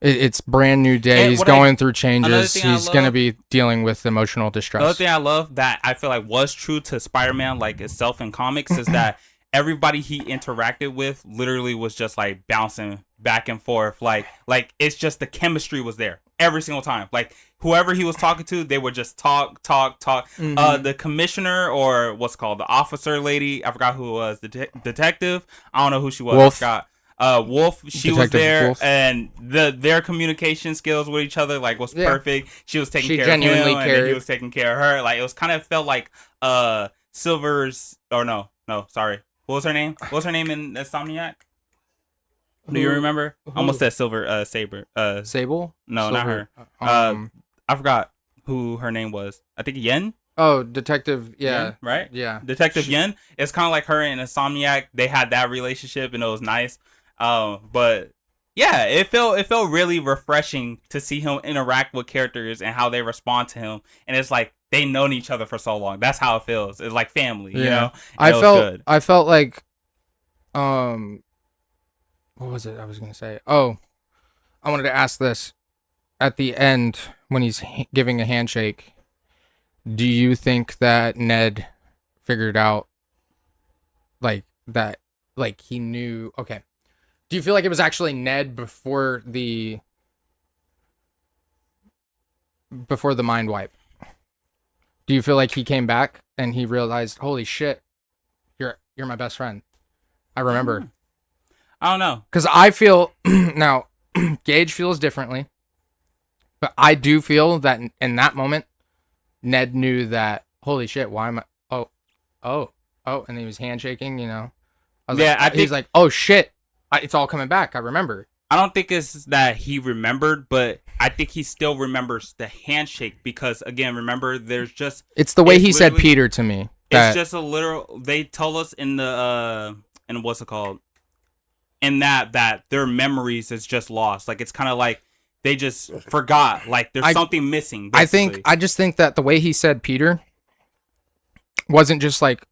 It's Brand New Day. He's going through changes. He's going to be dealing with emotional distress. The other thing I love that I feel like was true to Spider-Man, like itself in comics, is that everybody he interacted with literally was just like bouncing back and forth. Like it's just the chemistry was there every single time. Like whoever he was talking to, they would just talk. Mm-hmm. The commissioner, or what's called the officer lady, I forgot who it was. The detective, I don't know who she was. Wolf. I forgot. Wolf, she Detective was there, Wolf. and their communication skills with each other was perfect. She was taking care of him, and then he was taking care of her. Like it was kind of felt like Silver's, or no, sorry, what was her name? What was her name in Insomniac? Do you remember? I almost said Silver, Saber, Sable? No, Silver. not her. I forgot who her name was. I think Yen. Oh, Detective, yeah. Yen, right? Yeah. Detective Yen. It's kind of like her and Insomniac. They had that relationship, and it was nice. But yeah, it felt really refreshing to see him interact with characters and how they respond to him. And it's like they've known each other for so long. That's how it feels. It's like family, you know? And I felt like, what was it I was gonna say? Oh, I wanted to ask this. At the end, when he's giving a handshake, do you think that Ned figured out, like, that, like, he knew, okay. Do you feel like it was actually Ned before the mind wipe? Do you feel like he came back and he realized, holy shit, you're my best friend? I remember. I don't know. Because I feel, now, Gage feels differently. But I do feel that in that moment, Ned knew that, holy shit, why am I, oh, and he was handshaking, you know? He's like, oh shit, it's all coming back, I remember. I don't think it's that he remembered, but I think he still remembers the handshake because, again, remember, it's the way he said Peter to me. It's just a literal, they told us in the, in what's it called? In that their memories is just lost. Like, it's kind of like, they just forgot. Like, there's something missing, basically. I just think that the way he said Peter wasn't just like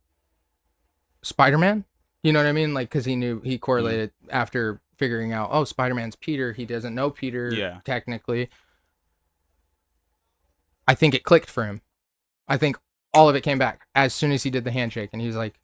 Spider-Man. You know what I mean? Like, because he correlated after figuring out, oh, Spider-Man's Peter. He doesn't know Peter, technically. I think it clicked for him. I think all of it came back as soon as he did the handshake. And he was like,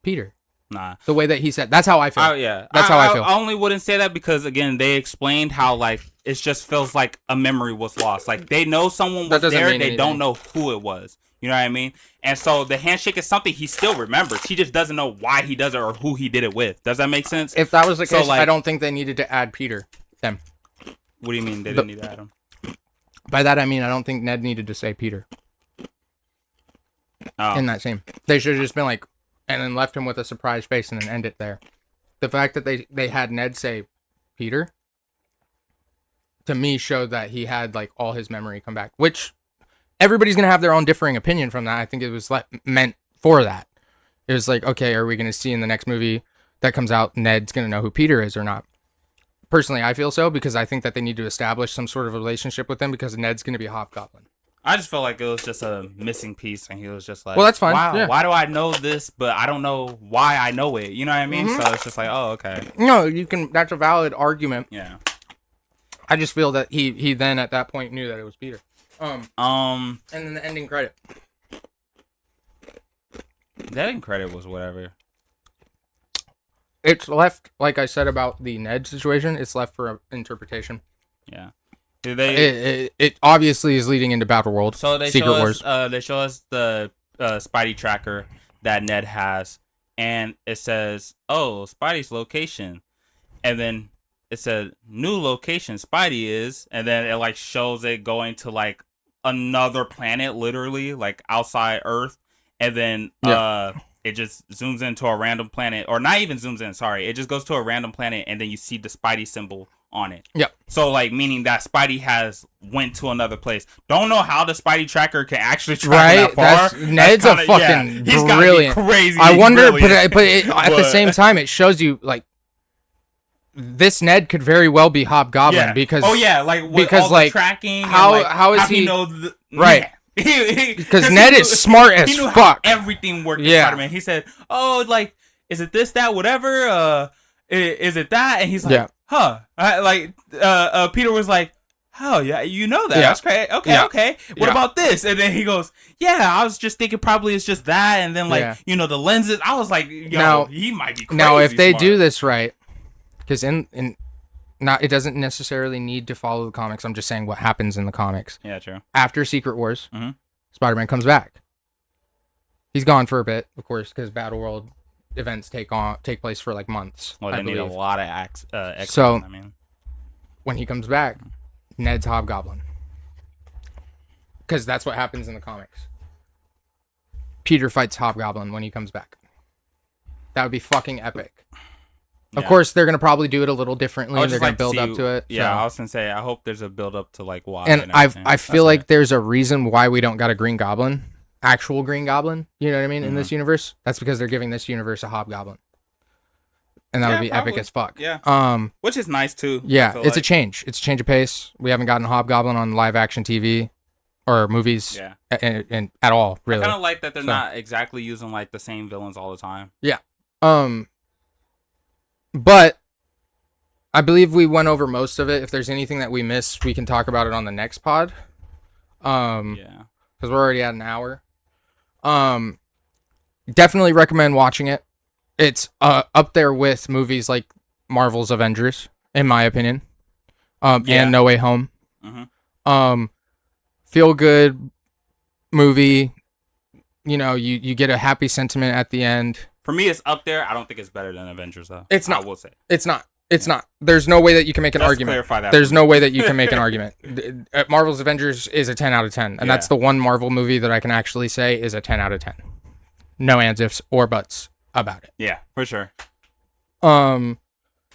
Peter. Nah. The way that he said, that's how I feel. Oh, yeah. That's how I feel. I only wouldn't say that because, again, they explained how, like, it just feels like a memory was lost. Like, they know someone was there, they don't know who it was. You know what I mean? And so the handshake is something he still remembers. He just doesn't know why he does it or who he did it with. Does that make sense? If that was the case, like, I don't think they needed to add Peter. Them. What do you mean they didn't need to add him? By that, I mean, I don't think Ned needed to say Peter. In that scene. They should have just been like, and then left him with a surprise face and then end it there. The fact that they had Ned say Peter, to me, showed that he had, like, all his memory come back. Which, everybody's going to have their own differing opinion from that. I think it was meant for that. It was like, okay, are we going to see in the next movie that comes out, Ned's going to know who Peter is or not? Personally, I feel so, because I think that they need to establish some sort of relationship with him, because Ned's going to be a hobgoblin. I just felt like it was just a missing piece, and he was just like, well, that's fine. Wow, yeah. Why do I know this, but I don't know why I know it? You know what I mean? Mm-hmm. So it's just like, oh, okay. No, you can. That's a valid argument. Yeah. I just feel that he then at that point knew that it was Peter. And then the ending credit. The ending credit was whatever. It's left, like I said about the Ned situation, it's left for interpretation. Yeah. It obviously is leading into Battle World. So they Secret Wars. They show us the Spidey tracker that Ned has, and it says, "Oh, Spidey's location," and then it said, "New location Spidey is," and then it like shows it going to like another planet, literally like outside Earth, and then it just zooms into a random planet, or not even zooms in. Sorry, it just goes to a random planet, and then you see the Spidey symbol on it. Yep. So like meaning that Spidey has went to another place. Don't know how the Spidey tracker can actually travel that far. Ned's a fucking brilliant. Crazy. I wonder, but at the same time, it shows you like this Ned could very well be Hobgoblin because the tracking. How is he know right? Because Ned is smart as fuck. Everything worked. Yeah. Spider-Man. He said, "Oh, like, is it this, that, whatever? Is it that?" And he's like, "Huh?" Peter was like, "Oh yeah, you know that? Yeah. That's great. Okay. What about this?" And then he goes, "Yeah, I was just thinking probably it's just that." And then the lenses. I was like, "Yo, he might be crazy." Now, if they do this right, because it doesn't necessarily need to follow the comics. I'm just saying what happens in the comics. Yeah, true. After Secret Wars, Spider-Man comes back. He's gone for a bit, of course, because Battle World events take place for like months. Well, they need a lot of X-Men, so when he comes back, Ned's Hobgoblin, because that's what happens in the comics. Peter fights Hobgoblin when he comes back. That would be fucking epic. Of course, they're gonna probably do it a little differently. And they're gonna build up to it. Yeah, so. I was gonna say, I hope there's a build up to like why. And I feel like there's a reason why we don't got a Green Goblin, actual Green Goblin. You know what I mean? In this universe, that's because they're giving this universe a Hobgoblin, and that would be epic as fuck. Yeah. Which is nice too. Yeah, it's a change. It's a change of pace. We haven't gotten a Hobgoblin on live action TV or movies. Yeah. And at all, really. I kind of like that they're not exactly using like the same villains all the time. Yeah. But I believe we went over most of it. If there's anything that we missed, we can talk about it on the next pod. Yeah. Because we're already at an hour. Definitely recommend watching it. It's up there with movies like Marvel's Avengers, in my opinion. And No Way Home. Feel good movie. You know, you get a happy sentiment at the end. For me, it's up there. I don't think it's better than Avengers, though. It's not. I will say. It's not. It's not. There's no way that you can make an argument. Clarify that. There's no way that you can make an argument. Marvel's Avengers is a 10 out of 10. And that's the one Marvel movie that I can actually say is a 10 out of 10. No ands, ifs, or buts about it. Yeah, for sure.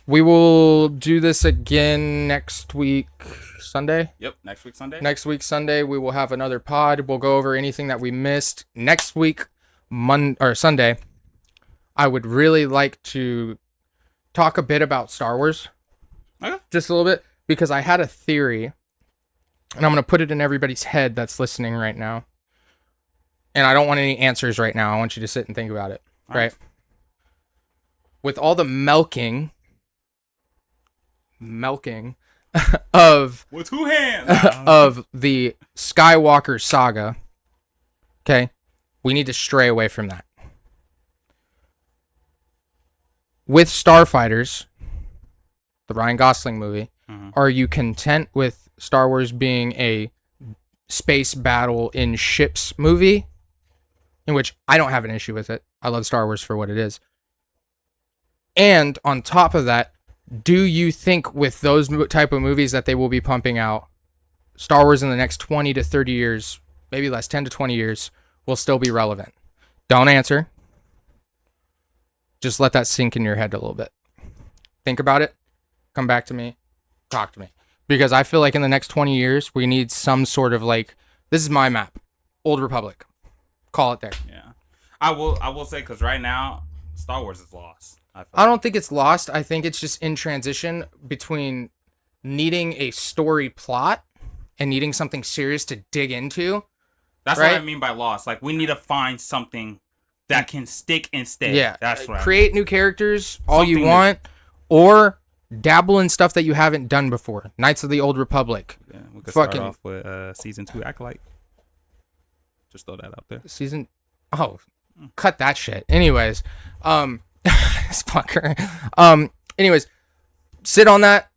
We will do this again next week, Sunday. Yep, next week, Sunday. Next week, Sunday, we will have another pod. We'll go over anything that we missed. Next week, Sunday, I would really like to talk a bit about Star Wars. Okay. Just a little bit, because I had a theory, and I'm going to put it in everybody's head that's listening right now. And I don't want any answers right now. I want you to sit and think about it. All right? With all the milking of with 2 hands of the Skywalker saga, okay, we need to stray away from that. With Starfighters, the Ryan Gosling movie, are you content with Star Wars being a space battle in ships movie? In which I don't have an issue with it. I love Star Wars for what it is. And on top of that, do you think with those type of movies that they will be pumping out, Star Wars in the next 20 to 30 years, maybe less, 10 to 20 years, will still be relevant? Don't answer. Just let that sink in your head a little bit. Think about it. Come back to me. Talk to me. Because I feel like in the next 20 years, we need some sort of like, this is my map. Old Republic. Call it there. Yeah. I will say, because right now, Star Wars is lost. I don't think it's lost. I think it's just in transition between needing a story plot and needing something serious to dig into. That's right? what I mean by lost. Like, we need to find something that can stick and stay. Yeah. That's what Create I mean. new characters all you want, or dabble in stuff that you haven't done before. Knights of the Old Republic. Yeah, we could start off with season 2 Acolyte. Just throw that out there. Cut that shit. Anyways, this fucker. Anyways, sit on that.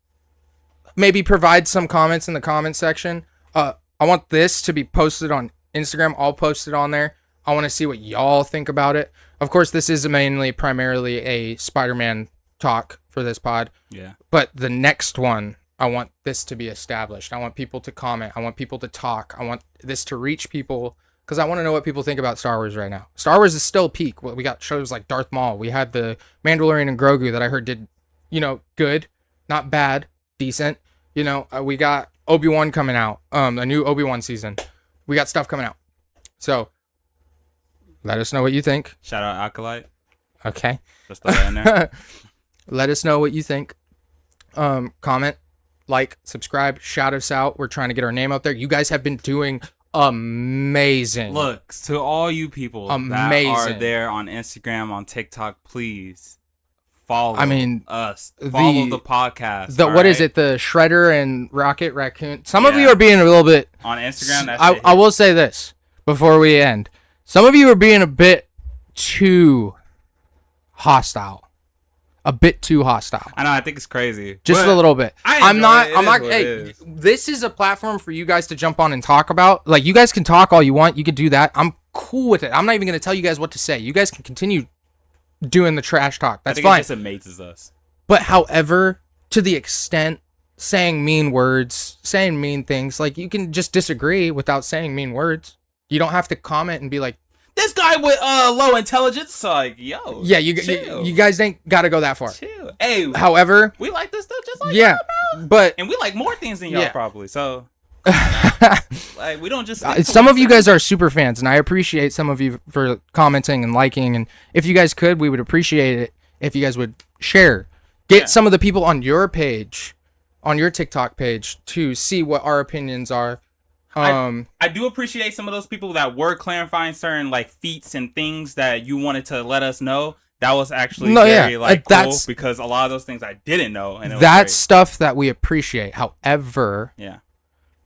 Maybe provide some comments in the comment section. I want this to be posted on Instagram. I'll post it on there. I want to see what y'all think about it. Of course, this is primarily a Spider-Man talk for this pod. Yeah. But the next one, I want this to be established. I want people to comment. I want people to talk. I want this to reach people, because I want to know what people think about Star Wars right now. Star Wars is still peak. We got shows like Darth Maul. We had the Mandalorian and Grogu that I heard did, good, not bad, decent. We got Obi-Wan coming out, a new Obi-Wan season. We got stuff coming out. So let us know what you think. Shout out Acolyte. Okay. Just throw that in there. Let us know what you think. Comment, like, subscribe, shout us out. We're trying to get our name out there. You guys have been doing amazing. Look, to all you people that are there on Instagram, on TikTok, please follow us. Follow the podcast. What is it? The Shredder and Rocket Raccoon. Some of you are being a little bit on Instagram. I will say this before we end. Some of you are being a bit too hostile. A bit too hostile. I know. I think it's crazy. Just a little bit. I'm not. Hey, this is a platform for you guys to jump on and talk about. Like, you guys can talk all you want. You can do that. I'm cool with it. I'm not even going to tell you guys what to say. You guys can continue doing the trash talk. That's fine. It just amazes us. But however, to the extent saying mean words, saying mean things, like, you can just disagree without saying mean words. You don't have to comment and be like, this guy with low intelligence, like, yo. Yeah, you guys ain't got to go that far. Chill. Hey, however, we like this stuff just like y'all, bro. But and we like more things than y'all probably. So like, we don't just some of you guys are super fans, and I appreciate some of you for commenting and liking, and if you guys could, we would appreciate it if you guys would share. Get some of the people on your page, on your TikTok page, to see what our opinions are. I do appreciate some of those people that were clarifying certain like feats and things that you wanted to let us know that was actually No, very yeah, like cool that's- because a lot of those things I didn't know, and it was That's great. stuff that we appreciate. However, Yeah,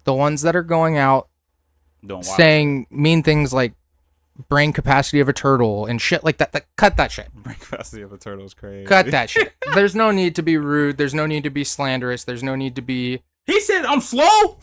the ones that are going out doing wild saying mean things like brain capacity of a turtle and shit like that, cut that shit. shit. Brain capacity of a turtle is crazy. Cut that shit. There's no need to be rude. There's no need to be slanderous. There's no need to be... He said I'm slow.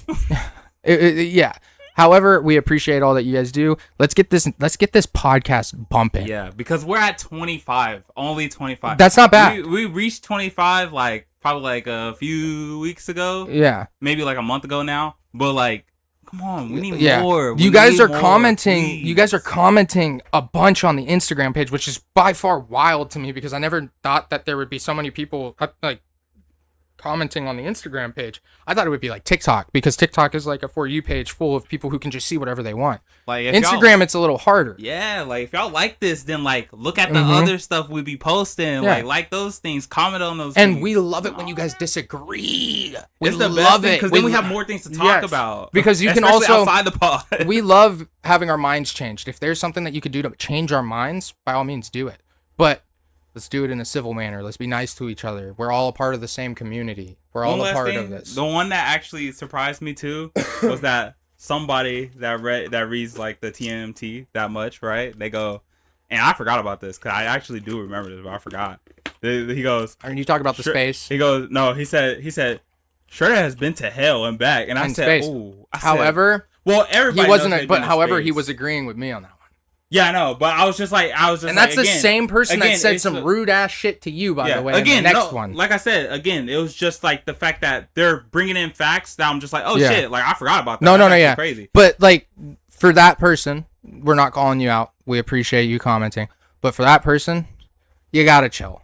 yeah. However, we appreciate all that you guys do. Let's get this podcast bumping. Yeah, because we're at 25, only 25. That's not bad. We reached 25 like probably like a few weeks ago, Yeah. maybe like a month ago now. But like, come on, we need Yeah. more. You guys are commenting. please. You guys are commenting a bunch on the Instagram page, which is by far wild to me because I never thought that there would be so many people like commenting on the Instagram page. I thought it would be like TikTok because TikTok is like a For You page full of people who can just see whatever they want. Like if Instagram, it's a little harder. Yeah, like if y'all like this, then like look at the Mhm. other stuff we be posting. Yeah. Like those things, comment on those And things. we love it when you guys disagree. We It's the best love thing it because then we have more things to talk Yes. about. Because you can Especially also- outside the pod. We love having our minds changed. If there's something that you could do to change our minds, by all means do it. But let's do it in a civil manner. Let's be nice to each other. We're all a part of the same community. We're all One a last part thing, of this. The one that actually surprised me too was that somebody that reads like the TMT that much, right? They go, and I forgot about this because I actually do remember this, but I forgot. He goes, Are you talking about the Sure. space? he goes, no, he said, Shredder has been to hell and back, and I And said, space. ooh. However, well, he everybody wasn't. knows But they've been to however, he space. was agreeing with me on that one. Yeah, I know, but I was just And that's like, the again, same person that again, said it's some a- rude ass shit to you, by the way. Again, in the next no, one. like I said, again, it was just like the fact that they're bringing in facts that I'm just like, oh Yeah. shit, like I forgot about that. No, That's actually yeah. crazy. But like for that person, we're not calling you out. We appreciate you commenting. But for that person, you gotta chill.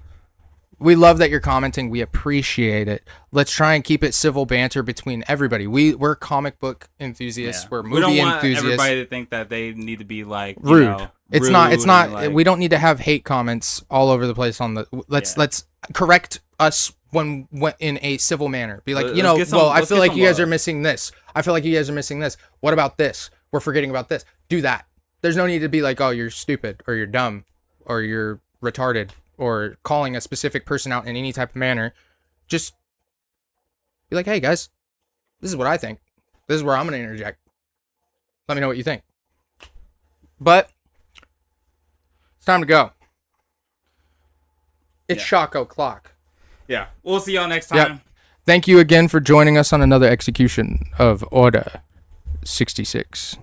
We love that you're commenting. We appreciate it. Let's try and keep it civil banter between everybody. We're comic book enthusiasts. Yeah. We're We movie don't want enthusiasts. everybody to think that they need to be like Rude. It's rude not. It's not. and, like, We don't need to have hate comments all over the place on the. Let's correct us when in a civil manner. Be like, Let's you know, get some- well, I let's feel get like some you guys love. are missing this. I feel like you guys are missing this. What about this? We're forgetting about this. Do that. There's no need to be like, oh, you're stupid or you're dumb or you're retarded or calling a specific person out in any type of manner. Just be like, hey guys, this is what I think. This is where I'm gonna interject. Let me know what you think. But it's time to go. It's Yeah. Shock O'Clock. Yeah, we'll see y'all next time. Yep. Thank you again for joining us on another execution of Order 66.